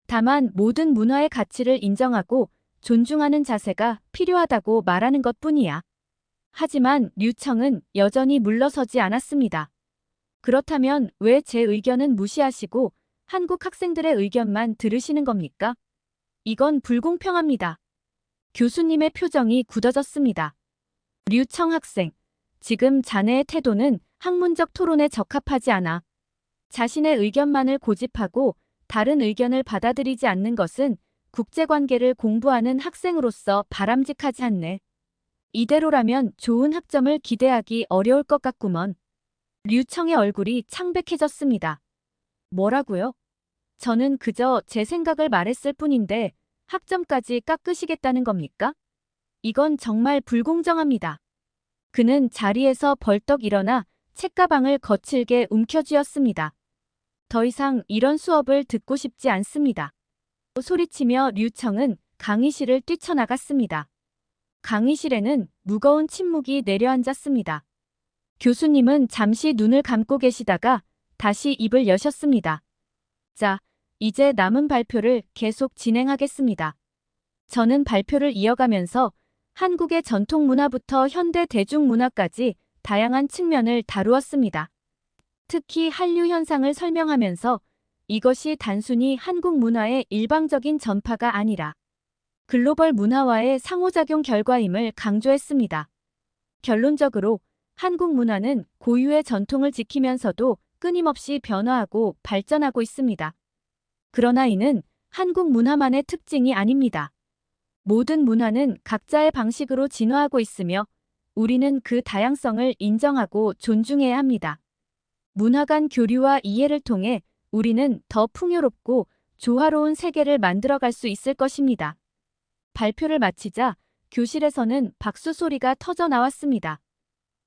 다만 모든 문화의 가치를 인정하고 존중하는 자세가 필요하다고 말하는 것뿐이야. 하지만 류청은 여전히 물러서지 않았습니다. 그렇다면 왜 제 의견은 무시하시고 한국 학생들의 의견만 들으시는 겁니까? 이건 불공평합니다. 교수님의 표정이 굳어졌습니다. 류청 학생, 지금 자네의 태도는 학문적 토론에 적합하지 않아. 자신의 의견만을 고집하고 다른 의견을 받아들이지 않는 것은 국제관계를 공부하는 학생으로서 바람직하지 않네. 이대로라면 좋은 학점을 기대하기 어려울 것 같구먼. 류청의 얼굴이 창백해졌습니다. 뭐라고요? 저는 그저 제 생각을 말했을 뿐인데 학점까지 깎으시겠다는 겁니까? 이건 정말 불공정합니다. 그는 자리에서 벌떡 일어나 책가방을 거칠게 움켜쥐었습니다. 더 이상 이런 수업을 듣고 싶지 않습니다. 소리치며 류청은 강의실을 뛰쳐나갔습니다. 강의실에는 무거운 침묵이 내려앉았습니다. 교수님은 잠시 눈을 감고 계시다가 다시 입을 여셨습니다. 자, 이제 남은 발표를 계속 진행하겠습니다. 저는 발표를 이어가면서 한국의 전통 문화부터 현대 대중문화까지 다양한 측면을 다루었습니다. 특히 한류 현상을 설명하면서 이것이 단순히 한국 문화의 일방적인 전파가 아니라 글로벌 문화와의 상호작용 결과임을 강조했습니다. 결론적으로 한국 문화는 고유의 전통을 지키면서도 끊임없이 변화하고 발전하고 있습니다. 그러나 이는 한국 문화만의 특징이 아닙니다. 모든 문화는 각자의 방식으로 진화하고 있으며 우리는 그 다양성을 인정하고 존중해야 합니다. 문화 간 교류와 이해를 통해 우리는 더 풍요롭고 조화로운 세계를 만들어갈 수 있을 것입니다. 발표를 마치자 교실에서는 박수 소리가 터져 나왔습니다.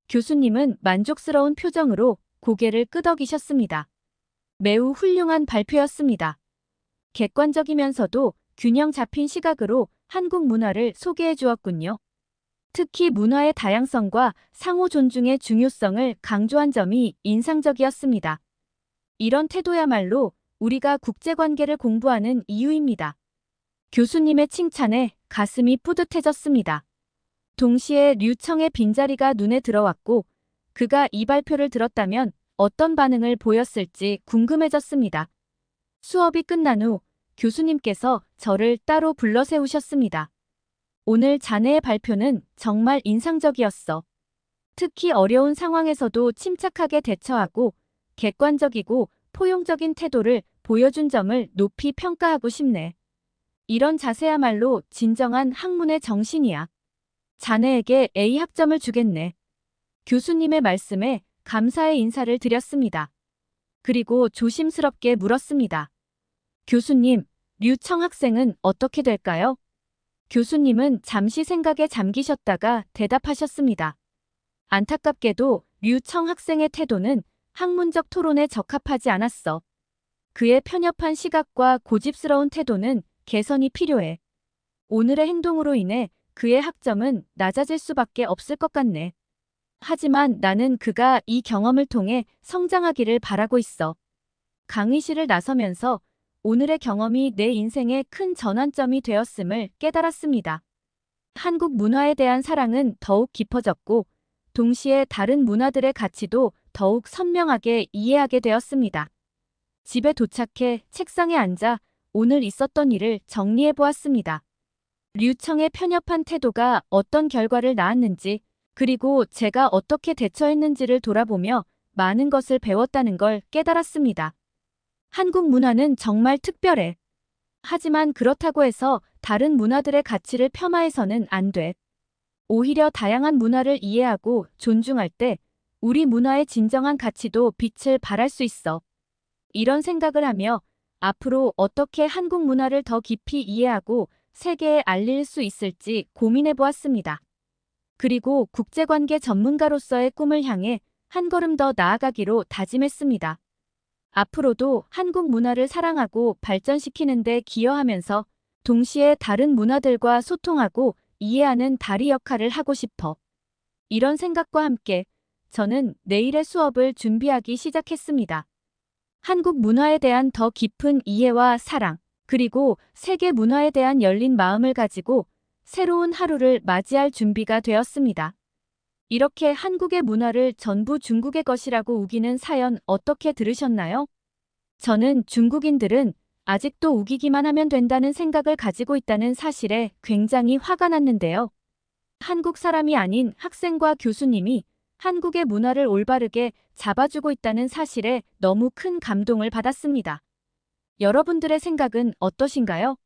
교수님은 만족스러운 표정으로 고개를 끄덕이셨습니다. 매우 훌륭한 발표였습니다. 객관적이면서도 균형 잡힌 시각으로 한국 문화를 소개해 주었군요. 특히 문화의 다양성과 상호 존중의 중요성을 강조한 점이 인상적이었습니다. 이런 태도야말로 우리가 국제관계를 공부하는 이유입니다. 교수님의 칭찬에 가슴이 뿌듯해졌습니다. 동시에 류청의 빈자리가 눈에 들어왔고 그가 이 발표를 들었다면 어떤 반응을 보였을지 궁금해졌습니다. 수업이 끝난 후 교수님께서 저를 따로 불러 세우셨습니다. 오늘 자네의 발표는 정말 인상적이었어. 특히 어려운 상황에서도 침착하게 대처하고 객관적이고 포용적인 태도를 보여준 점을 높이 평가하고 싶네. 이런 자세야말로 진정한 학문의 정신이야. 자네에게 A 학점을 주겠네. 교수님의 말씀에 감사의 인사를 드렸습니다. 그리고 조심스럽게 물었습니다. 교수님, 류청 학생은 어떻게 될까요? 교수님은 잠시 생각에 잠기셨다가 대답하셨습니다. 안타깝게도 류청 학생의 태도는 학문적 토론에 적합하지 않았어. 그의 편협한 시각과 고집스러운 태도는 개선이 필요해. 오늘의 행동으로 인해 그의 학점은 낮아질 수밖에 없을 것 같네. 하지만 나는 그가 이 경험을 통해 성장하기를 바라고 있어. 강의실을 나서면서 오늘의 경험이 내 인생의 큰 전환점이 되었음을 깨달았습니다. 한국 문화에 대한 사랑은 더욱 깊어졌고 동시에 다른 문화들의 가치도 더욱 선명하게 이해하게 되었습니다. 집에 도착해 책상에 앉아 오늘 있었던 일을 정리해 보았습니다. 류청의 편협한 태도가 어떤 결과를 낳았는지 그리고 제가 어떻게 대처했는지를 돌아보며 많은 것을 배웠다는 걸 깨달았습니다. 한국 문화는 정말 특별해. 하지만 그렇다고 해서 다른 문화들의 가치를 폄하해서는 안 돼. 오히려 다양한 문화를 이해하고 존중할 때 우리 문화의 진정한 가치도 빛을 발할 수 있어. 이런 생각을 하며 앞으로 어떻게 한국 문화를 더 깊이 이해하고 세계에 알릴 수 있을지 고민해 보았습니다. 그리고 국제관계 전문가로서의 꿈을 향해 한 걸음 더 나아가기로 다짐했습니다. 앞으로도 한국 문화를 사랑하고 발전시키는 데 기여하면서 동시에 다른 문화들과 소통하고 이해하는 다리 역할을 하고 싶어. 이런 생각과 함께 저는 내일의 수업을 준비하기 시작했습니다. 한국 문화에 대한 더 깊은 이해와 사랑, 그리고 세계 문화에 대한 열린 마음을 가지고 새로운 하루를 맞이할 준비가 되었습니다. 이렇게 한국의 문화를 전부 중국의 것이라고 우기는 사연 어떻게 들으셨나요? 저는 중국인들은 아직도 우기기만 하면 된다는 생각을 가지고 있다는 사실에 굉장히 화가 났는데요. 한국 사람이 아닌 학생과 교수님이 한국의 문화를 올바르게 잡아주고 있다는 사실에 너무 큰 감동을 받았습니다. 여러분들의 생각은 어떠신가요?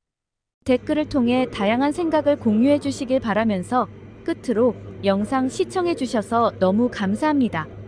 댓글을 통해 다양한 생각을 공유해 주시길 바라면서 끝으로 영상 시청해 주셔서 너무 감사합니다.